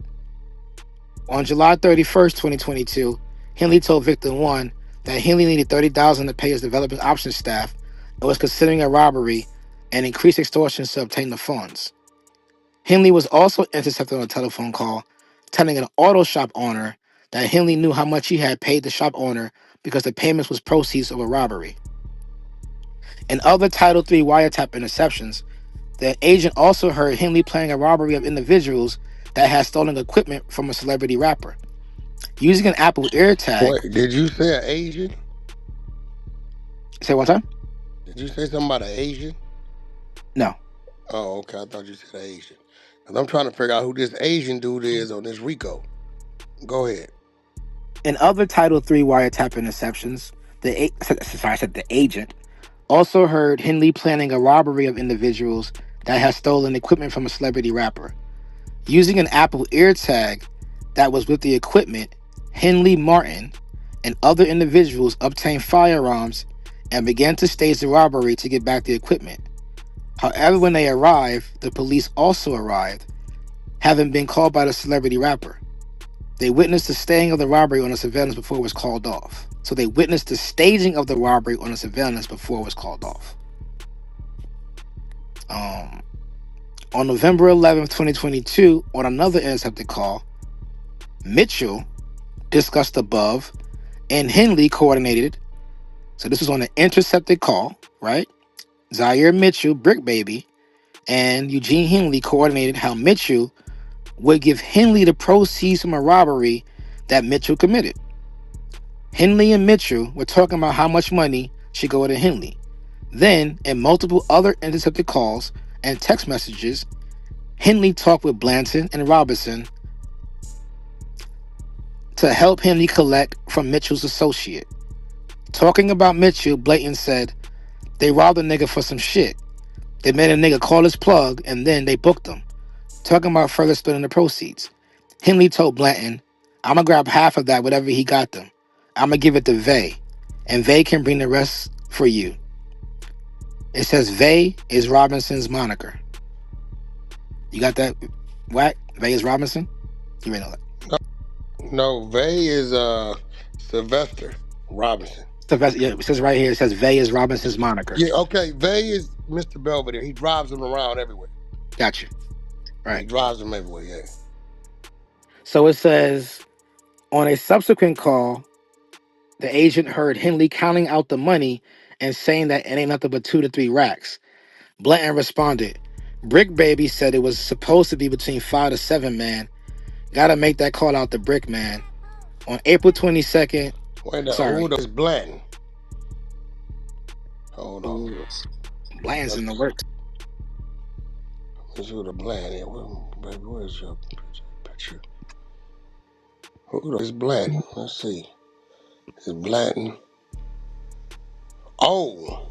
On July 31st, 2022, Henley told victim 1 that Henley needed $30,000 to pay his development options staff and was considering a robbery and increased extortion to obtain the funds. Henley was also intercepted on a telephone call telling an auto shop owner that Henley knew how much he had paid the shop owner because the payments was proceeds of a robbery. In other Title III wiretap interceptions, the agent also heard Henley planning a robbery of individuals that had stolen equipment from a celebrity rapper. Using an Apple AirTag. Wait, did you say an Asian? Say one time? Did you say something about an Asian? No. Oh, okay. I thought you said Asian. Because I'm trying to figure out who this Asian dude is on this Rico. Go ahead. In other Title III wiretap interceptions, the agent also heard Henley planning a robbery of individuals that had stolen equipment from a celebrity rapper. Using an Apple AirTag that was with the equipment, Henley Martin and other individuals obtained firearms and began to stage the robbery to get back the equipment. However, when they arrived, the police also arrived, having been called by the celebrity rapper. They witnessed the staging of the robbery on a surveillance before it was called off. So they witnessed the staging of the robbery on a surveillance before it was called off. On November 11th, 2022, on another intercepted call, Mitchell, discussed above, and Henley coordinated. So this was on an intercepted call, right? Zaire Mitchell, Bricc Baby, and Eugene Henley coordinated how Mitchell would give Henley the proceeds from a robbery that Mitchell committed. Henley and Mitchell were talking about how much money should go to Henley. Then, in multiple other intercepted calls and text messages, Henley talked with Blanton and Robinson to help Henley collect from Mitchell's associate. Talking about Mitchell, Blanton said, they robbed a nigga for some shit. They made a nigga call his plug and then they booked him. Talking about further splitting the proceeds. Henley told Blanton, I'm gonna grab half of that, whatever he got them. I'm gonna give it to Vay, and Vay can bring the rest for you. It says Vay is Robinson's moniker. You got that, Wack? Vay is Robinson? You may know that. No, Vay is Sylvester Robinson. Sylvester, yeah, it says right here, it says Vay is Robinson's moniker. Yeah, okay. Vay is Mr. Belvedere. He drives him around everywhere. Got you. Right. He drives him everywhere, yeah. So it says, on a subsequent call, the agent heard Henley counting out the money and saying that it ain't nothing but 2 to 3 racks. Blanton responded, Bricc Baby said it was supposed to be between 5 to 7, man. Gotta make that call out to Bricc, man. On April 22nd. Wait, sorry. who is Blanton? Hold on. Blanton's in the works. Let's see the Blanton here. Where's your picture? Who is Blanton? Let's see. Is Blanton? Oh,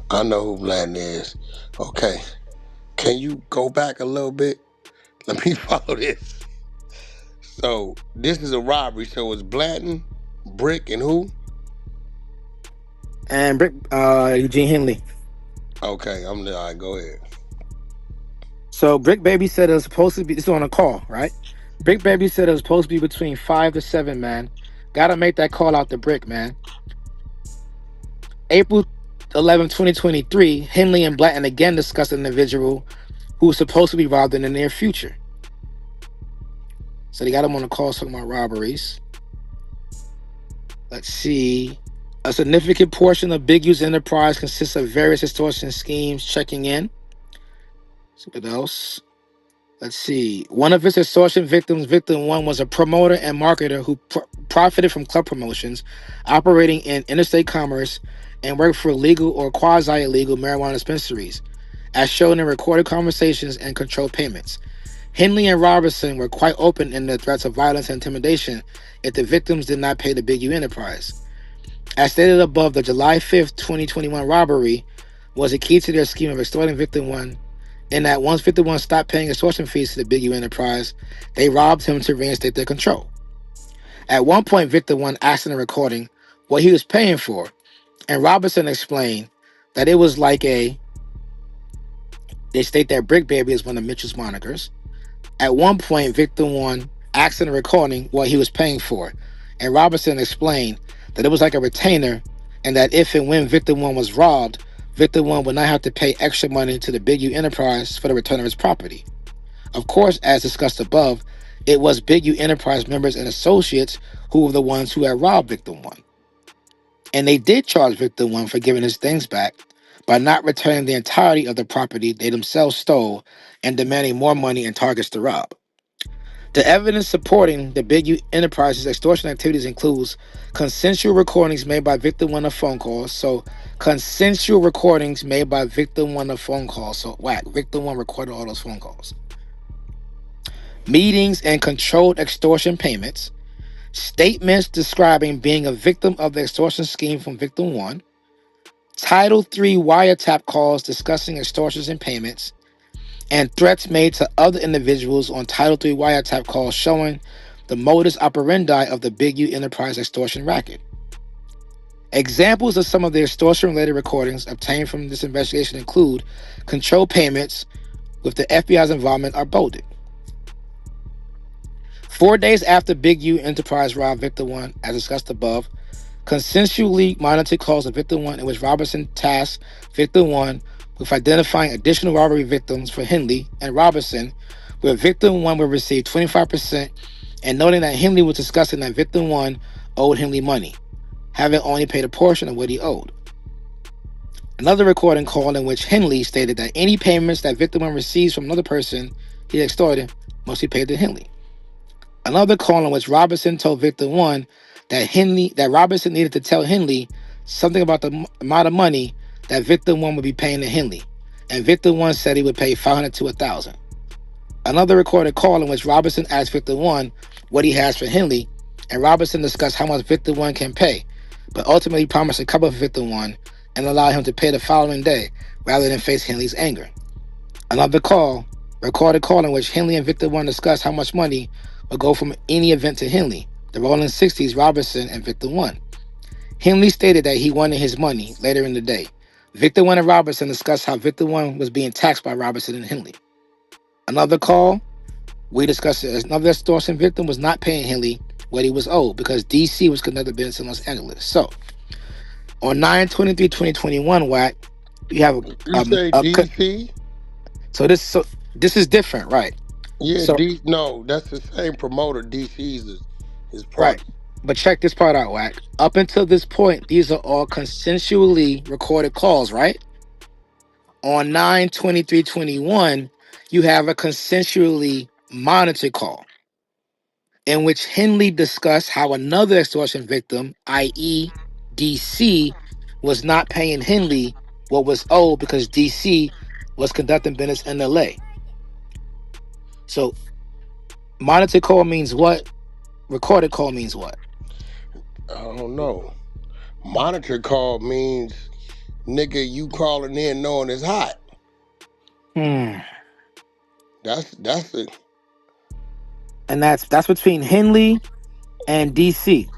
I know who Blanton is. Okay. Can you go back a little bit? Let me follow this. So, this is a robbery. So, it's Blanton, Bricc, and who? And Bricc, Eugene Henley. Okay, all right, go ahead. So, Bricc Baby said it was supposed to be, this is on a call, right? Bricc Baby said it was supposed to be between 5 to 7, man. Gotta make that call out to Bricc, man. April 11, 2023, Henley and Blanton again discussed an individual who was supposed to be robbed in the near future. So they got him on a call talking about robberies. Let's see. A significant portion of Big U's enterprise consists of various extortion schemes checking in. So what else? Let's see. One of his extortion victims, victim 1, was a promoter and marketer who profited from club promotions, operating in interstate commerce, and worked for legal or quasi-illegal marijuana dispensaries, as shown in recorded conversations and controlled payments. Henley and Robinson were quite open in their threats of violence and intimidation if the victims did not pay the Big U enterprise. As stated above, the July 5th, 2021 robbery was a key to their scheme of extorting Victim 1, in that once Victim 1 stopped paying extortion fees to the Big U enterprise, they robbed him to reinstate their control. At one point, Victim 1 asked in a recording what he was paying for, and Robinson explained that it was like they state that Bricc Baby is one of Mitchell's monikers. At one point, Victim 1 asked in a recording what he was paying for, and Robinson explained that it was like a retainer, and that if and when Victim 1 was robbed, Victim 1 would not have to pay extra money to the Big U enterprise for the return of his property. Of course, as discussed above, it was Big U enterprise members and associates who were the ones who had robbed Victim 1. And they did charge Victim 1 for giving his things back by not returning the entirety of the property they themselves stole and demanding more money and targets to rob. The evidence supporting the Big U Enterprises extortion activities includes consensual recordings made by Victim 1 of phone calls. So consensual recordings made by Victim 1 of phone calls. So Wack, Victim 1 recorded all those phone calls. Meetings and controlled extortion payments. Statements describing being a victim of the extortion scheme from Victim 1. Title III wiretap calls discussing extortions and payments, and threats made to other individuals on Title III wiretap calls showing the modus operandi of the Big U Enterprise extortion racket. Examples of some of the extortion-related recordings obtained from this investigation include control payments with the FBI's involvement are bolded. 4 days after Big U Enterprise robbed Victim 1, as discussed above, consensually monitored calls of Victim 1 in which Robinson tasked Victim 1 with identifying additional robbery victims for Henley and Robinson, where Victim 1 would receive 25%, and noting that Henley was discussing that Victim 1 owed Henley money, having only paid a portion of what he owed. Another recording call in which Henley stated that any payments that Victim 1 receives from another person he extorted must be paid to Henley. Another call in which Robinson told Victim 1 that Robinson needed to tell Henley something about the amount of money that Victim 1 would be paying to Henley, and Victim 1 said he would pay $500 to $1,000. Another recorded call in which Robinson asked Victim 1 what he has for Henley, and Robinson discussed how much Victim 1 can pay, but ultimately promised to cover for Victim 1 and allow him to pay the following day rather than face Henley's anger. Another recorded call in which Henley and Victim 1 discussed how much money would go from any event to Henley, the Rolling 60s, Robinson, and Victim 1. Henley stated that he wanted his money later in the day. Victim 1 and Robinson discussed how Victim 1 was being taxed by Robinson and Henley. Another call, we discussed that another extortion victim was not paying Henley what he was owed because DC was conducting business in Los Angeles. So, on 9/23/2021, Wack, you have You say DC? So this is different, right? Yeah, So, no, that's the same promoter. DC's his right. partner. But check this part out, Wack. Up until this point, these are all consensually recorded calls, right? On 9/23/21, you have a consensually monitored call in which Henley discussed how another extortion victim, i.e. DC, was not paying Henley what was owed because DC was conducting business in LA. So, monitored call means what? Recorded call means what? I don't know. Monitor call means, nigga, you calling in knowing it's hot. That's it. And that's between Henley and DC.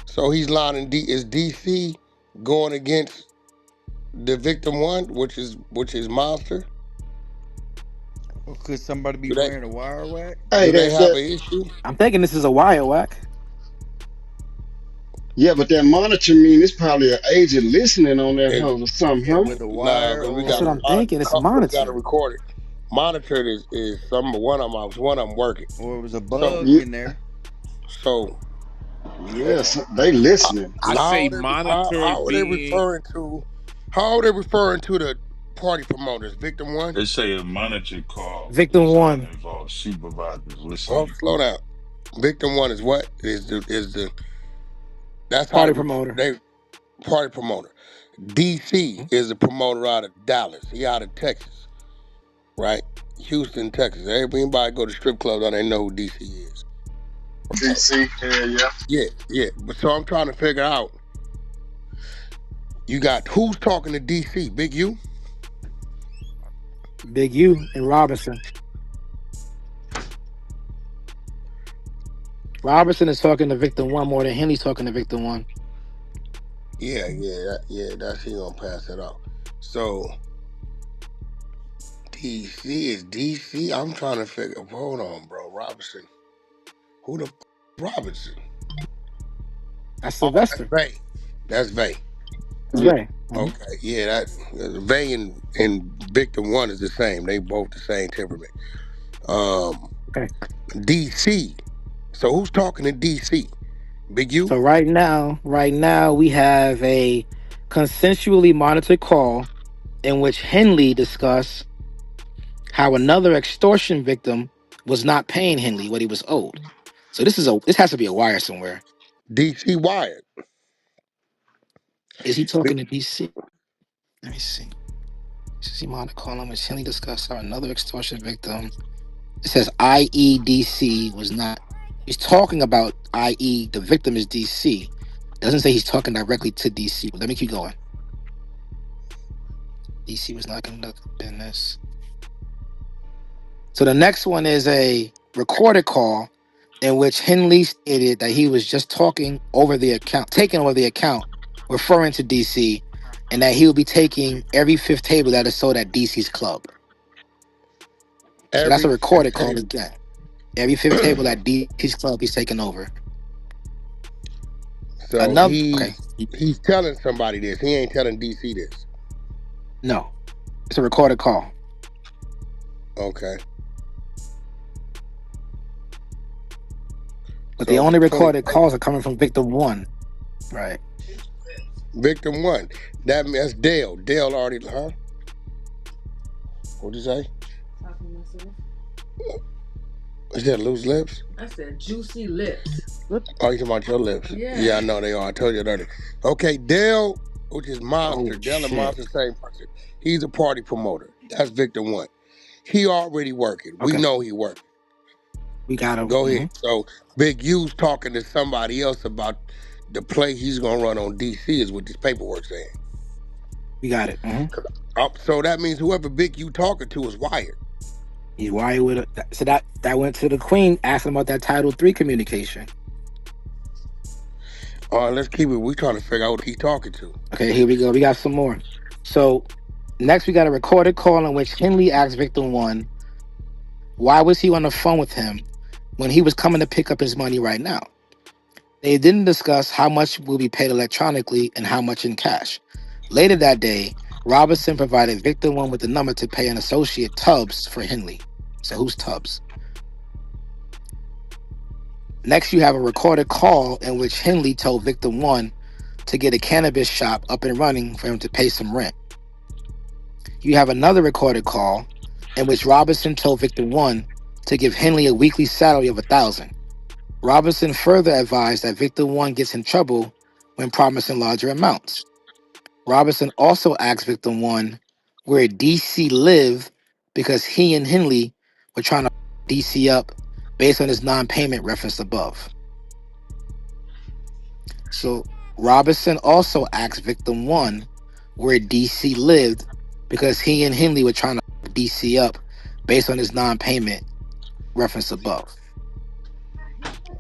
So he's lining is DC going against the Victim 1, which is Monster? Well, could somebody be wearing a wire rack? Hey, Do they have an issue? I'm thinking this is a wire, Wack. yeah, but that monitor mean it's probably an agent listening on that It's, or something, Yeah, huh? with a nah, wire because we That's got what or I'm thinking. It's monitored. record it. Monitored is one of them working. it was a bug Yeah, in there. So yes, they listening. I say monitor how are they being. referring to the party promoters? Victim 1? They say a monitor call Victim is 1, involves supervisors Oh, listening. slow down. Victim 1 is what? Is the that's how party promoter. they party promoter. DC is the promoter out of Dallas. He out of Texas, right? Houston, Texas. Everybody go to strip clubs, they know who DC is. DC, yeah. Yeah. But so I'm trying to figure out You got who's talking to DC? Big U? Big U and Robinson. Robinson is talking to victim one more than Henley's talking to victim one. Yeah, that's he gonna pass it off. So DC is DC. I'm trying to figure. Hold on, bro. Robinson. Who the Robinson? That's Oh, that's Sylvester. Vay. That's Vay. That's right. Okay, yeah, that Vay and victim one is the same. They both the same temperament. Okay. DC. So who's talking to DC? Big U? So right now we have a consensually monitored call in which Henley discussed how another extortion victim was not paying Henley what he was owed. So this has to be a wire somewhere. DC wired. Is he talking to DC? Let me see. This is he monitored call in which Henley discussed how another extortion victim. It says IEDC was not. He's talking about IE. The victim is DC. It doesn't say he's talking directly to DC. But let me keep going. DC was not conducting business. So the next one is a recorded call in which Henley stated that he was just taking over the account, referring to DC, and that he will be taking every fifth table that is sold at DC's club. So that's a Every recorded call again. Every fifth table at DC's club, he's taking over. So he's telling somebody this. He ain't telling DC this. No, it's a recorded call. Okay. But the only recorded calls are coming from victim one. Right. Victim one. That's Dale. Dale already, huh? What'd you say? Talking to myself. Is that loose lips? I said juicy lips. Oh, you talking about your lips? Yeah. Yeah, I know they are. I told you that earlier. Okay, Dale, which is Monster. Oh, Dale and shit. Monster, same person. He's a party promoter. That's victim one. He already working. Okay. We know he working. We got him. Go ahead. So Big U's talking to somebody else about the play he's gonna run on DC is what this paperwork saying. We got it. So that means whoever Big U talking to is wired. He's wired with it. So that went to the Queen asking about that Title III communication. Let's keep it. We trying to figure out who he's talking to. Okay, here we go. We got some more. So next we got a recorded call in which Henley asked victim one, why was he on the phone with him when he was coming to pick up his money right now? They didn't discuss how much will be paid electronically and how much in cash. Later that day, Robinson provided victim one with the number to pay an associate Tubbs for Henley. So who's Tubbs? Next, you have a recorded call in which Henley told victim one to get a cannabis shop up and running for him to pay some rent. You have another recorded call in which Robinson told victim one to give Henley a weekly salary of $1,000. Robinson further advised that victim one gets in trouble when promising larger amounts. Robinson also asked victim one where DC lived because he and Henley were trying to DC up based on his non-payment referenced above. So Robinson also asked victim one where DC lived because he and Henley were trying to DC up based on his non-payment referenced above.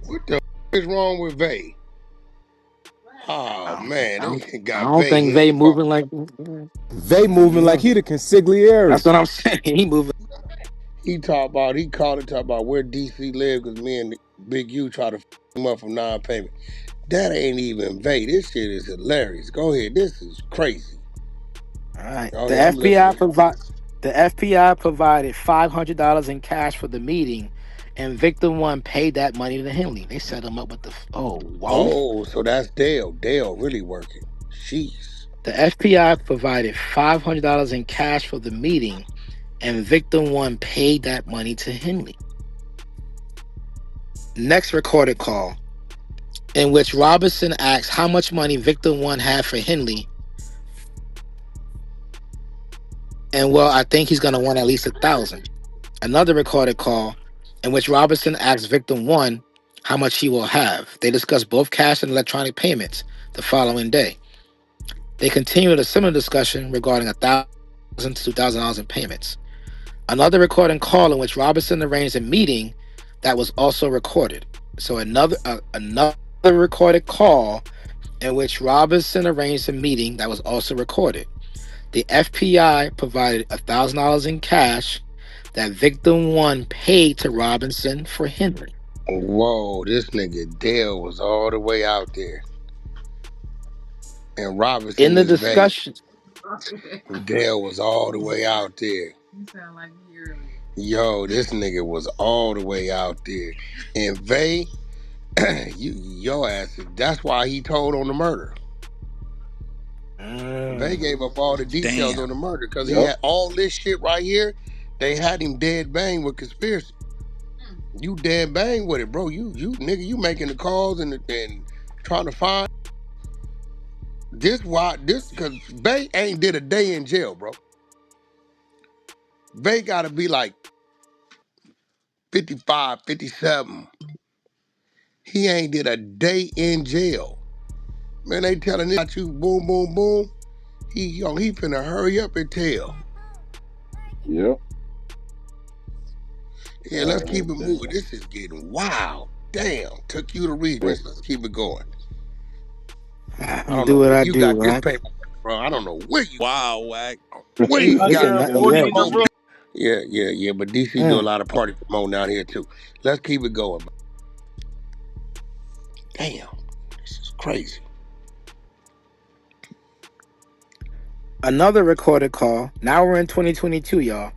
What the is wrong with Vay? Oh man, they got I don't think Vay moving like Vay moving like he the consigliere. That's what I'm saying. He moving. He talk about where DC live because me and Big U try to f him up from non-payment. That ain't even Vay. This shit is hilarious. Go ahead. This is crazy. All right. The FBI provided $500 in cash for the meeting, and victim one paid that money to Henley. They set him up with the so that's Dale. Dale really working. Jeez. The FBI provided $500 in cash for the meeting, and victim one paid that money to Henley. Next recorded call, in which Robinson asked how much money victim one had for Henley. And well, I think he's gonna want at least $1,000. Another recorded call in which Robinson asked victim one how much he will have. They discussed both cash and electronic payments the following day. They continued a similar discussion regarding $1,000 to $2,000 in payments. Another recording call in which Robinson arranged a meeting that was also recorded. So another recorded call in which Robinson arranged a meeting that was also recorded. The FBI provided $1,000 in cash that victim one paid to Robinson for Henry. Whoa, this nigga Dale was all the way out there. And In Robinson the is vague. discussion, Dale was all the way out there. You sound like me earlier. Yo, this nigga was all the way out there. And Vay, your ass, that's why he told on the murder. Vay gave up all the details on the murder because he had all this shit right here. They had him dead bang with conspiracy. You dead bang with it, bro. You nigga, you making the calls and trying to find this because Vay ain't did a day in jail, bro. Vay gotta be like 55, 57. He ain't did a day in jail. Man, they telling him about you, boom, boom, boom. He finna hurry up and tell. Yep. Yeah, let's keep it moving. This is getting wild. Damn, took you to read this. Let's keep it going. I don't do know what where I you do, got this Wack. paper, bro. I don't know where you Wow, Wack. where you This got ain't this. nothing yet. Yeah. But DC do a lot of party promoting down here too. Let's keep it going. Damn, this is crazy. Another recorded call, now we're in 2022, y'all,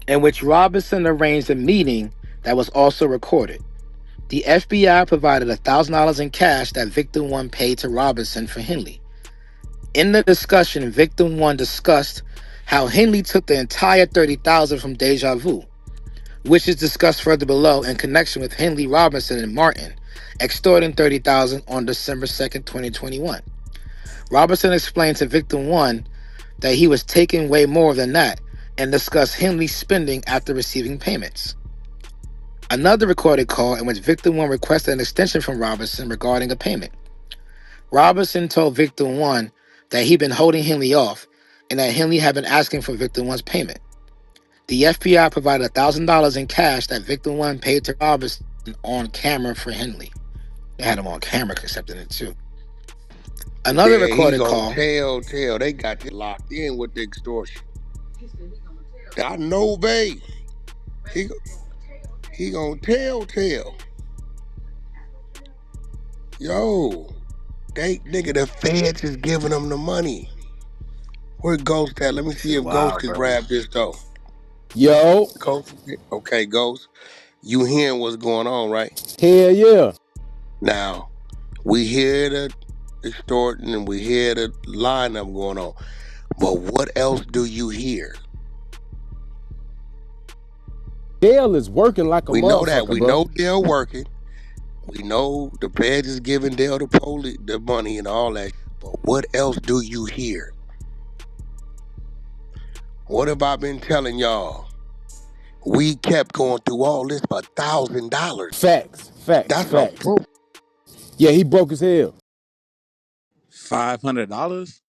in which Robinson arranged a meeting that was also recorded. The FBI provided $1,000 in cash that victim one paid to Robinson for Henley. In the discussion, victim one discussed how Henley took the entire $30,000 from Deja Vu, which is discussed further below in connection with Henley, Robinson, and Martin, extorting $30,000 on December 2nd, 2021. Robinson explained to victim one that he was taking way more than that and discussed Henley's spending after receiving payments. Another recorded call in which victim one requested an extension from Robinson regarding a payment. Robinson told victim one that he'd been holding Henley off and that Henley had been asking for victim one's payment. The FBI provided $1,000 in cash that victim one paid to Robinson on camera for Henley. They had him on camera accepting it too. Another Yeah, he recorded gonna call. tell. They got this locked in with the extortion. I know, babe. He gonna tell. Yo, nigga, the feds is giving them the money. Where Ghost at? Let me see if Ghost can grab this though. Yo. Ghost, okay, Ghost. You hearing what's going on, right? Hell yeah. Now, we hear the extorting and we hear the lineup going on. But what else do you hear? Dale is working like a We know that. motherfucker, We bro. know Dale working. We know the feds is giving Dale the police the money and all that. But what else do you hear? What have I been telling y'all? We kept going through all this for $1,000. Facts. That's a broke. Yeah, he broke his hell. $500?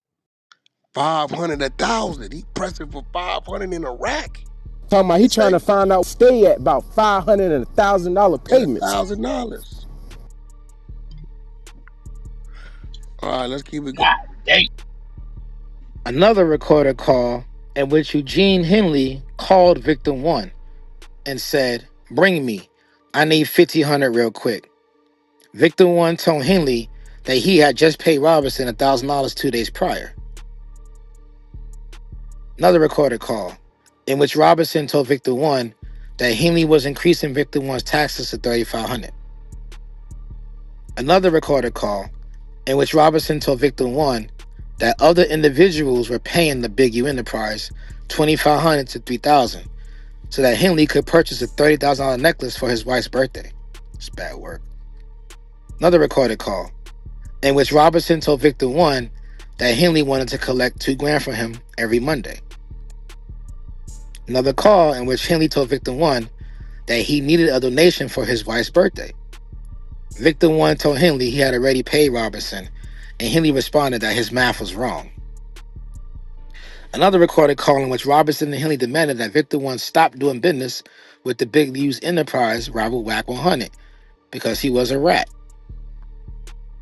500, 1,000. He pressing for 500 in a rack. Talking about he trying to find out stay at about $500 and $1,000 payments. $1,000. All right, let's keep it going. Another recorded call in which Eugene Henley called victim one and said, "Bring me. I need $1,500 real quick." Victim one told Henley that he had just paid Robinson $1,000 2 days prior. Another recorded call in which Robinson told victim one that Henley was increasing victim one's taxes to $3,500. Another recorded call in which Robinson told victim one that other individuals were paying the Big U Enterprise $2,500 to $3,000 so that Henley could purchase a $30,000 necklace for his wife's birthday. It's bad work. Another recorded call in which Robinson told victim one that Henley wanted to collect $2,000 from him every Monday. Another call in which Henley told victim one that he needed a donation for his wife's birthday. Victim one told Henley he had already paid Robinson, and Henley responded that his math was wrong. Another recorded call in which Robertson and Henley demanded that Victor 1 stop doing business with the big Luce enterprise rival Wack100 because he was a rat.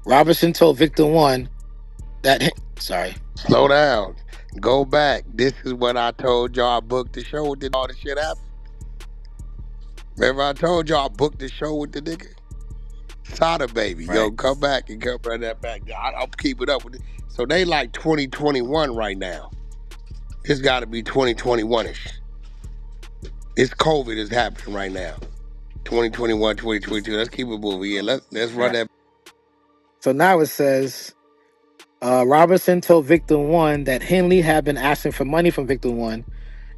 Robertson told Victor 1 that... Sorry. Slow down. Go back. This is what I told y'all I booked the show with the all the shit happened. Remember I told y'all I booked the show with the nigga? Sada baby. Right. Yo, come back and come run that back. I'll keep it up with it. So they like 2021 right now. It's got to be 2021-ish. It's COVID is happening right now. 2021, 2022. Let's keep it moving. Yeah, let's run that. So now it says Robertson told Victor 1 that Henley had been asking for money from Victor 1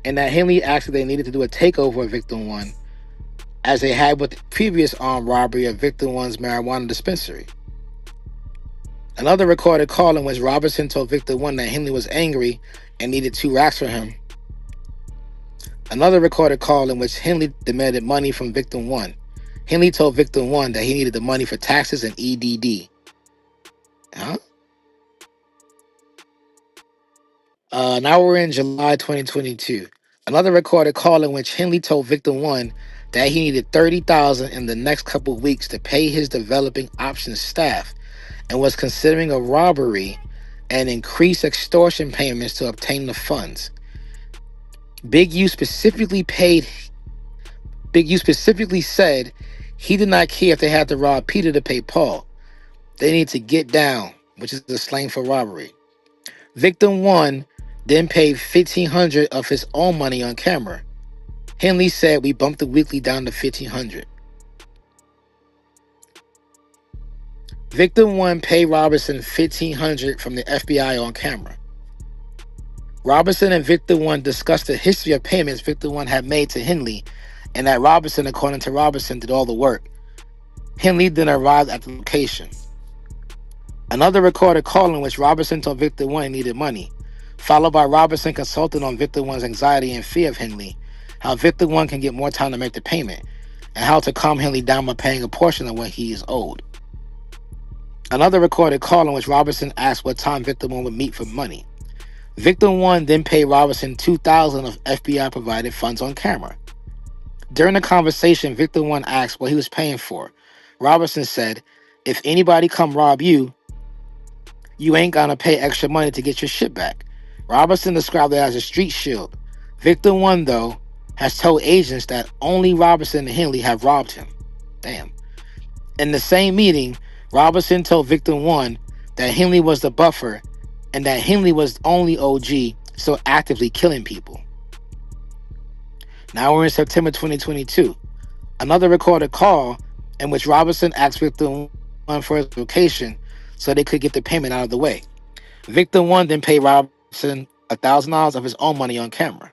and that Henley asked if they needed to do a takeover of Victor 1 as they had with the previous armed robbery of Victor 1's marijuana dispensary. Another recorded call in which Robertson told Victor 1 that Henley was angry and needed 2 racks for him. Another recorded call in which Henley demanded money from Victor 1. Henley told Victor 1 that he needed the money for taxes and EDD. Huh? Now we're in July 2022. Another recorded call in which Henley told Victor 1 that he needed $30,000 in the next couple of weeks to pay his developing options staff and was considering a robbery and increased extortion payments to obtain the funds. Big U specifically said he did not care if they had to rob Peter to pay Paul. They need to get down, which is the slang for robbery. Victor 1 then paid $1,500 of his own money on camera. Henley said we bumped the weekly down to $1,500. Victor 1 paid Robertson $1,500 from the FBI on camera. Robertson and Victor 1 discussed the history of payments Victor 1 had made to Henley and that Robertson, according to Robertson, did all the work. Henley then arrived at the location. Another recorded call in which Robertson told Victor 1 he needed money, followed by Robertson consulting on Victor 1's anxiety and fear of Henley, how Victor 1 can get more time to make the payment, and how to calm Henley down by paying a portion of what he is owed. Another recorded call in which Robertson asked what time Victor 1 would meet for money. Victor 1 then paid Robertson $2,000 of FBI-provided funds on camera. During the conversation, Victor 1 asked what he was paying for. Robertson said, if anybody come rob you, you ain't gonna pay extra money to get your shit back. Robertson described it as a street shield. Victor 1, though, has told agents that only Robertson and Henley have robbed him. Damn. In the same meeting, Robertson told Victor 1 that Henley was the buffer and that Henley was only OG, still actively killing people. Now we're in September 2022. Another recorded call in which Robertson asked Victor 1 for his location so they could get the payment out of the way. Victor 1 then paid Robertson $1,000 of his own money on camera.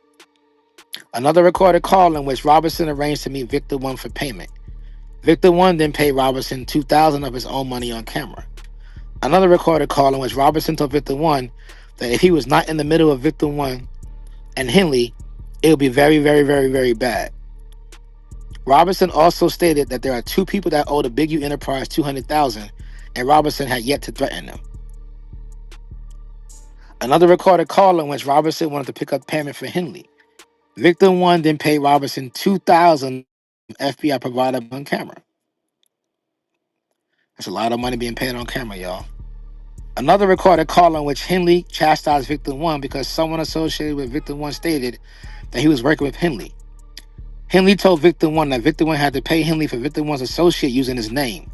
Another recorded call in which Robertson arranged to meet Victor 1 for payment. Victor 1 then paid Robertson $2,000 of his own money on camera. Another recorded call in which Robertson told Victor 1 that if he was not in the middle of Victor 1 and Henley, it would be very, very, very, very bad. Robertson also stated that there are 2 people that owe the Big U Enterprise $200,000, and Robertson had yet to threaten them. Another recorded call in which Robertson wanted to pick up payment for Henley. Victor 1 then paid Robertson $2,000 FBI provided on camera. That's a lot of money being paid on camera, y'all. Another recorded call in which Henley chastised Victor 1 because someone associated with Victor 1 stated that he was working with Henley. Henley told Victor 1 that Victor 1 had to pay Henley for Victor 1's associate using his name.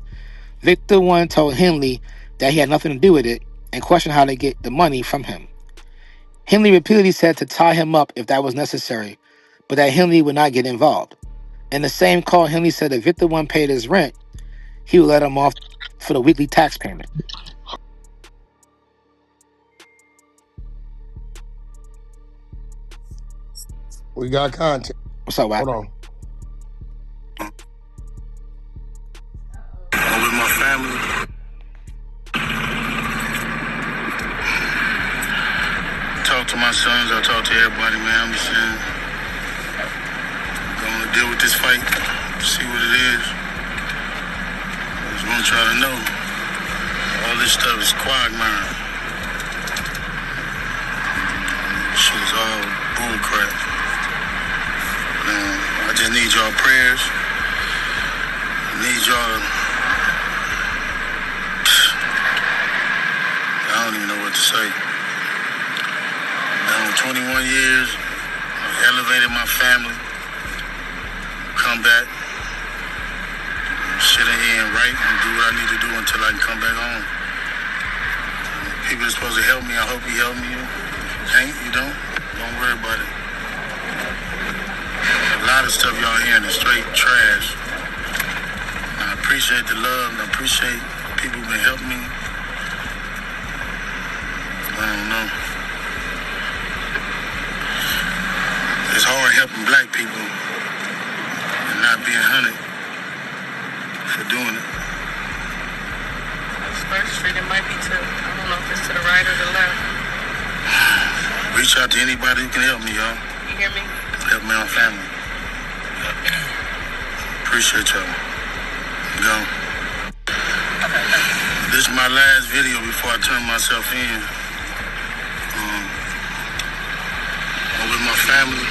Victor 1 told Henley that he had nothing to do with it and questioned how to get the money from him. Henley repeatedly said to tie him up if that was necessary, but that Henley would not get involved. In the same call, Henley said if Victor 1 paid his rent, he would let him off for the weekly tax payment. We got content. What's up, Wack? Hold on. I'm with my family. Talk to my sons, I talk to everybody, man. I'm just saying, gonna deal with this fight, see what it is. I just wanna try to know. All this stuff is quagmire. Shit is all bull crap. I just need y'all prayers. I need y'all. I don't even know what to say. Now, 21 years, I've elevated my family. Come back, sit in here and write and do what I need to do until I can come back home. People are supposed to help me. I hope you help me. Ain't you don't? Don't worry about it. A lot of stuff y'all hearing is straight trash. I appreciate the love and I appreciate people who've been helping me. I don't know. It's hard helping black people and not being hunted for doing it. First Street, it might be to, I don't know if it's to the right or the left. Reach out to anybody who can help me, y'all. You hear me? Help me on family. Appreciate y'all. Go. This is my last video before I turn myself in. I'm with my family.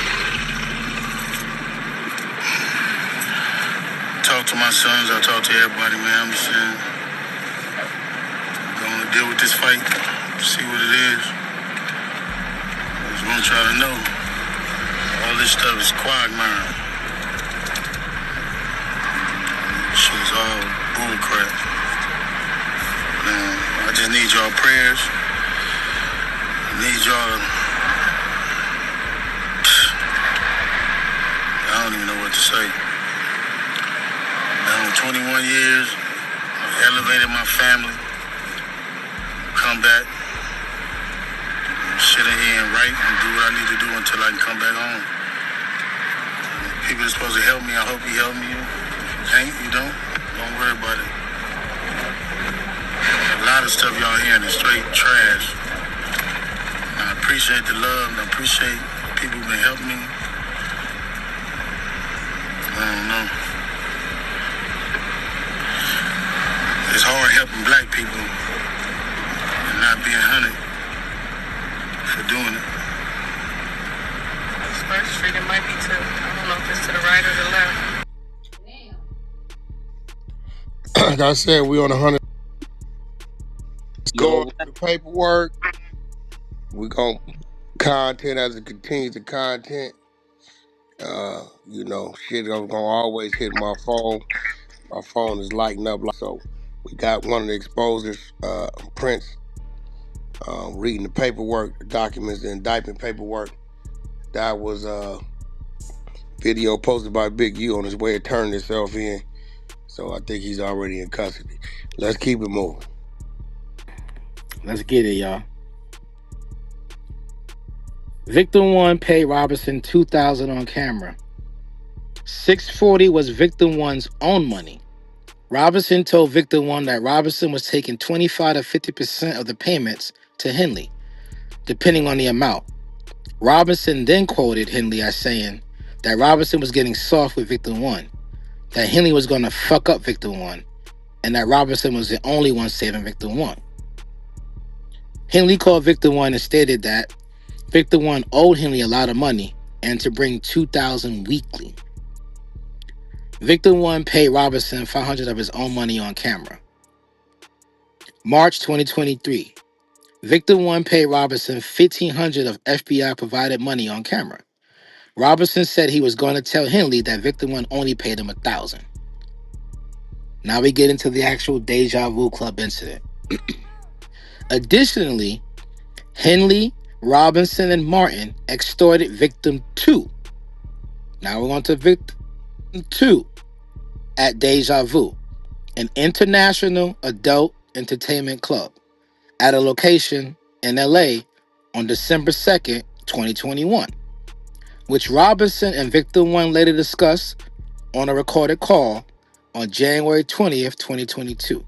Talk to my sons, I talk to everybody, man. I'm just saying, gonna deal with this fight, see what it is. I just wanna try to know. All this stuff is quagmire. Shit is all bull crap. I just need y'all prayers. I need y'all. I don't even know what to say. 21 years, I've elevated my family. Come back, sit in here and write and do what I need to do until I can come back home. People are supposed to help me. I hope you help me. Ain't you don't? Don't worry about it. A lot of stuff y'all hearing is straight trash. I appreciate the love and I appreciate people who've been helping me. I don't know. It's hard helping black people and not being hunted for doing it. First Street, it might be to, I don't know if it's to the right or the left. Like I said, we on 100. Going through the paperwork. We going content as it continues to content. You know, shit gonna always hit my phone. My phone is lighting up. So we got one of the exposers, Prince, reading the paperwork, the documents, the indictment paperwork. That was a video posted by Big U on his way of turning himself in. So I think he's already in custody. Let's keep it moving. Let's get it, y'all. Victim 1 paid Robinson $2,000 on camera. $640 was Victim 1's own money. Robinson told Victim 1 that Robinson was taking 25 to 50% of the payments to Henley, depending on the amount. Robinson then quoted Henley as saying that Robinson was getting soft with Victim 1, that Henley was going to fuck up Victim 1, and that Robinson was the only one saving Victim 1. Henley called Victim 1 and stated that Victim 1 owed Henley a lot of money and to bring $2,000 weekly. Victim 1 paid Robinson $500 of his own money on camera. March 2023. Victim 1 paid Robinson $1,500 of FBI provided money on camera. Robinson said he was going to tell Henley that Victim 1 only paid him $1,000. Now we get into the actual Deja Vu Club incident. Additionally, Henley, Robinson, and Martin extorted Victim 2. Now we're on to Victim 2 at Deja Vu, an international adult entertainment club at a location in LA on December 2nd, 2021, which Robinson and Victim 1 later discussed on a recorded call on January 20th, 2022.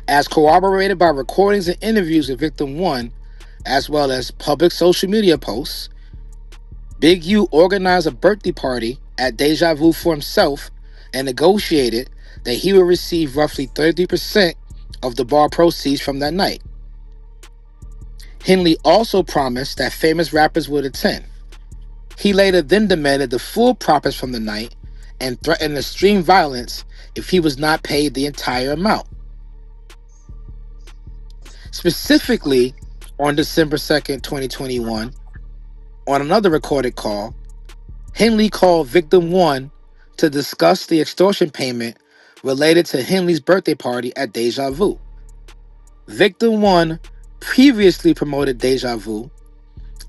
As corroborated by recordings and interviews with Victim 1, as well as public social media posts, Big U organized a birthday party at Deja Vu for himself and negotiated that he would receive roughly 30% of the bar proceeds from that night. Henley also promised that famous rappers would attend. He later then demanded the full profits from the night and threatened extreme violence if he was not paid the entire amount. Specifically, on December 2nd, 2021, on another recorded call, Henley called Victim 1 to discuss the extortion payment related to Henley's birthday party at Deja Vu. Victim 1 previously promoted Deja Vu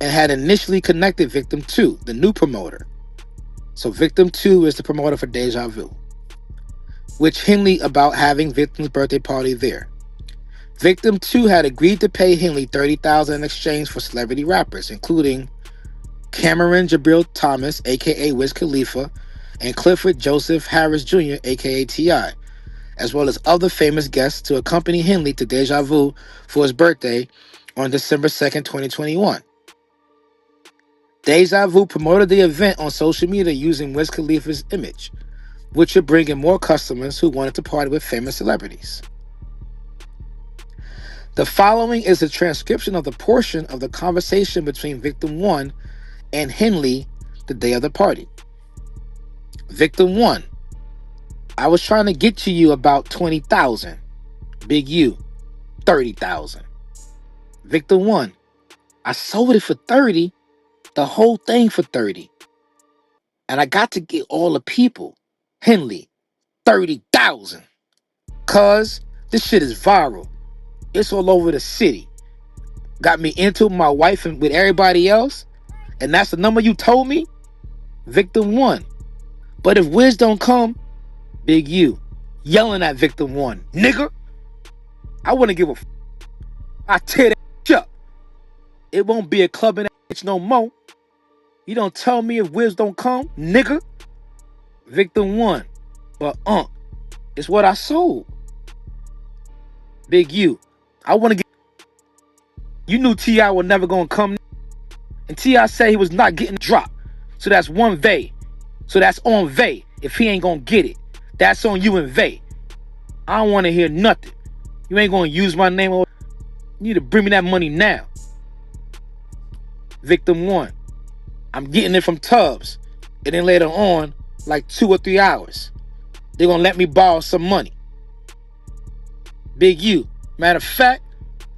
and had initially connected Victim 2, the new promoter. So Victim 2 is the promoter for Deja Vu, which Henley about having Victim's birthday party there. Victim 2 had agreed to pay Henley $30,000 in exchange for celebrity rappers, including Cameron Jabril Thomas, a.k.a. Wiz Khalifa, and Clifford Joseph Harris Jr., a.k.a. T.I., as well as other famous guests to accompany Henley to Deja Vu for his birthday on December 2nd, 2021. Deja Vu promoted the event on social media using Wiz Khalifa's image, which would bring in more customers who wanted to party with famous celebrities. The following is a transcription of the portion of the conversation between Victim 1 and Henley the day of the party. Victim 1: I was trying to get to you about 20,000. Big U, 30,000. Victim 1: I sold it for 30, the whole thing for 30. And I got to get all the people. Henley, 30,000. Cuz this shit is viral. It's all over the city. Got me into my wife and with everybody else. And that's the number you told me? Victim 1: but if Wiz don't come, Big U, yelling at Victim 1, nigga, I wouldn't give a f. I tear that shit up. It won't be a club in that bitch no more. You don't tell me if Wiz don't come, nigga. Victim 1: but it's what I sold. Big U, I want to get. You knew T.I. was never gonna come. And T.I. said he was not getting dropped. So that's one Vay. So that's on Vay if he ain't gonna get it. That's on you and Vay. I don't want to hear nothing. You ain't gonna use my name. You need to bring me that money now. Victim 1: I'm getting it from Tubbs. And then later on, like 2 or 3 hours, they're gonna let me borrow some money. Big U, matter of fact,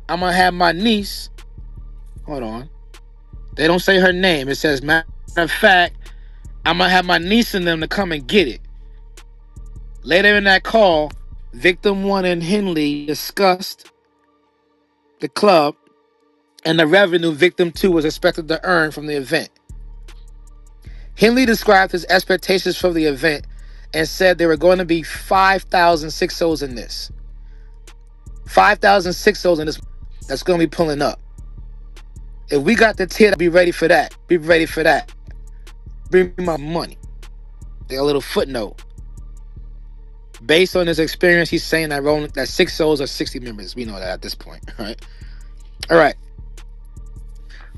I'm gonna have my niece. Hold on. They don't say her name. It says, matter of fact, I'm gonna have my niece and them to come and get it. Later in that call, Victim 1 and Henley discussed the club and the revenue Victim 2 was expected to earn from the event. Henley described his expectations for the event and said there were going to be 5,000 6-0s in this. 5,000 6-0s in this that's going to be pulling up. If we got the tier, be ready for that. Be ready for that. Bring me my money. They got a little footnote. Based on his experience, he's saying that 6-0s are 60 members. We know that at this point, right? All right.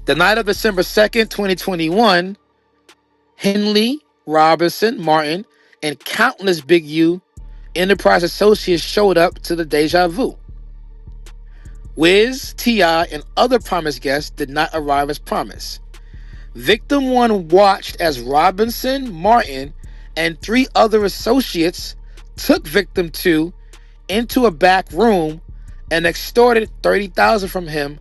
The night of December 2nd, 2021, Henley, Robinson, Martin, and countless Big U Enterprise associates showed up to the Deja Vu. Wiz, T.I., and other promised guests did not arrive as promised. Victim 1 watched as Robinson, Martin, and 3 other associates took Victim 2 into a back room and extorted $30,000 from him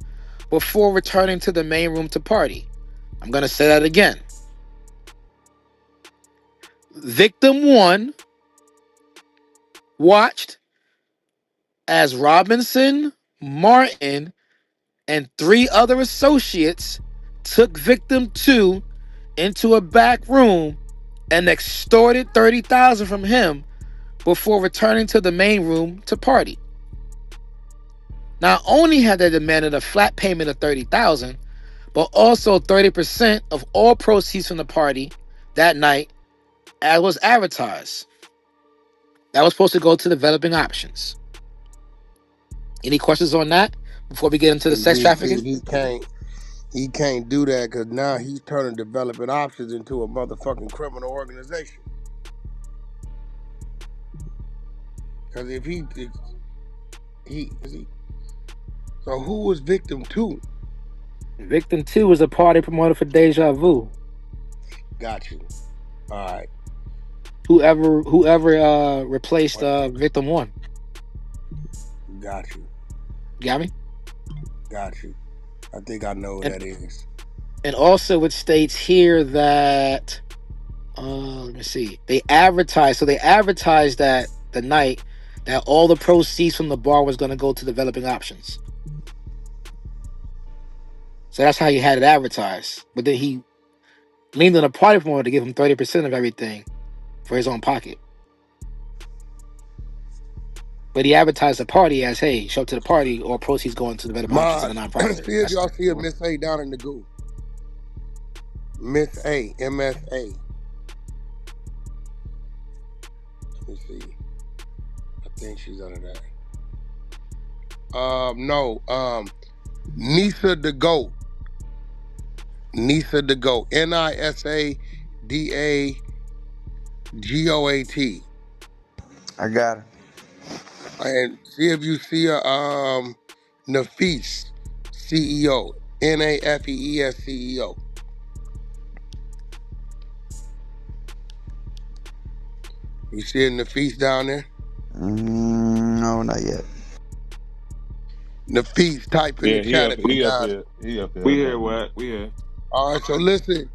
before returning to the main room to party. I'm going to say that again. Victim 1 watched as Robinson, Martin, and 3 other associates took Victim 2 into a back room and extorted $30,000 from him before returning to the main room to party. Not only had they demanded a flat payment of $30,000, but also 30% of all proceeds from the party that night, as was advertised. That was supposed to go to developing options. Any questions on that before we get into the sex trafficking? He can't do that because now he's turning developing options into a motherfucking criminal organization. Because if he so who was Victim 2? Victim 2 was a party promoter for Deja Vu. Got you. All right. Whoever replaced Victim 1. Got you. Got me? Got you. I think I know who that is. And also it states here that let me see. They advertised that the night that all the proceeds from the bar was going to go to developing options. So that's how he had it advertised. But then he leaned on a party promoter to give him 30% of everything for his own pocket. But he advertised the party as, hey, show up to the party or proceeds going to developing options to the nonprofit. See if y'all see a Miss A down in the goo. Miss A, MSA. Let me see. I think she's under that. No. Nisa the Goat. Nisa the Goat. NISADAGOAT. I got her. And see if you see a Nafees CEO. NAFEES CEO. You see a Nafees down there? No, not yet. Nafees, type in the chat if you got it. He up here. We here, Wack. We here. All right, so listen,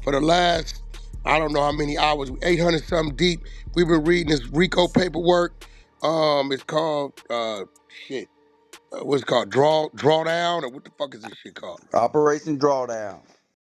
for the last, I don't know how many hours, 800 something deep, we've been reading this RICO paperwork. It's called, what's it called? Drawdown, or what the fuck is this shit called? Operation Drawdown.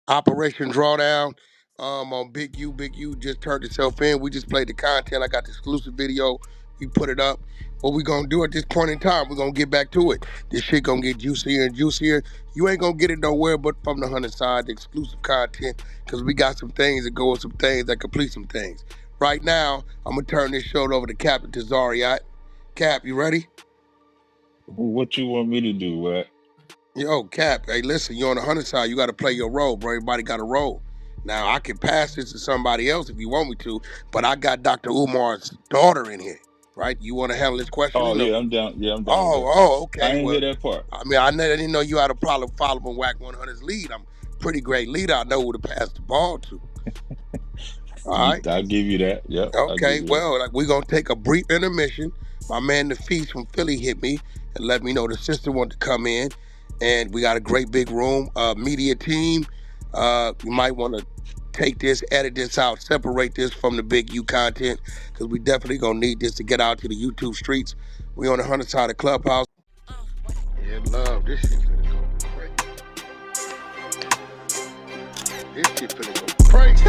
Operation Drawdown. On Big U just turned itself in. We just played the content. I got the exclusive video. We put it up. What we gonna do at this point in time, we're gonna get back to it. This shit gonna get juicier and juicier. You ain't gonna get it nowhere but from the 100 side, the exclusive content, because we got some things that go with some things that complete some things. Right now, I'm gonna turn this show over to Captain Tazariot. Cap, you ready? What you want me to do, Wack? Yo, Cap, hey, listen, you're on the 100 side. You got to play your role, bro. Everybody got a role. Now, I can pass this to somebody else if you want me to, but I got Dr. Umar's daughter in here, right? You want to handle this question? Oh, No. yeah, I'm down. Yeah, I'm down with that. Okay. I ain't Well, hear that part. I mean, I didn't know you had a problem following Wack100's lead. I'm a pretty great leader. I know who to pass the ball to. All right. I'll give you that. Yep. Okay, well, we're going to take a brief intermission. My man, the Feast from Philly, hit me and let me know the sister wanted to come in. And we got a great big room, media team. You might want to take this, edit this out, separate this from the Big U content, because we definitely going to need this to get out to the YouTube streets. We on the 100 side of Clubhouse. Yeah, love. This shit finna go crazy. This shit finna go crazy.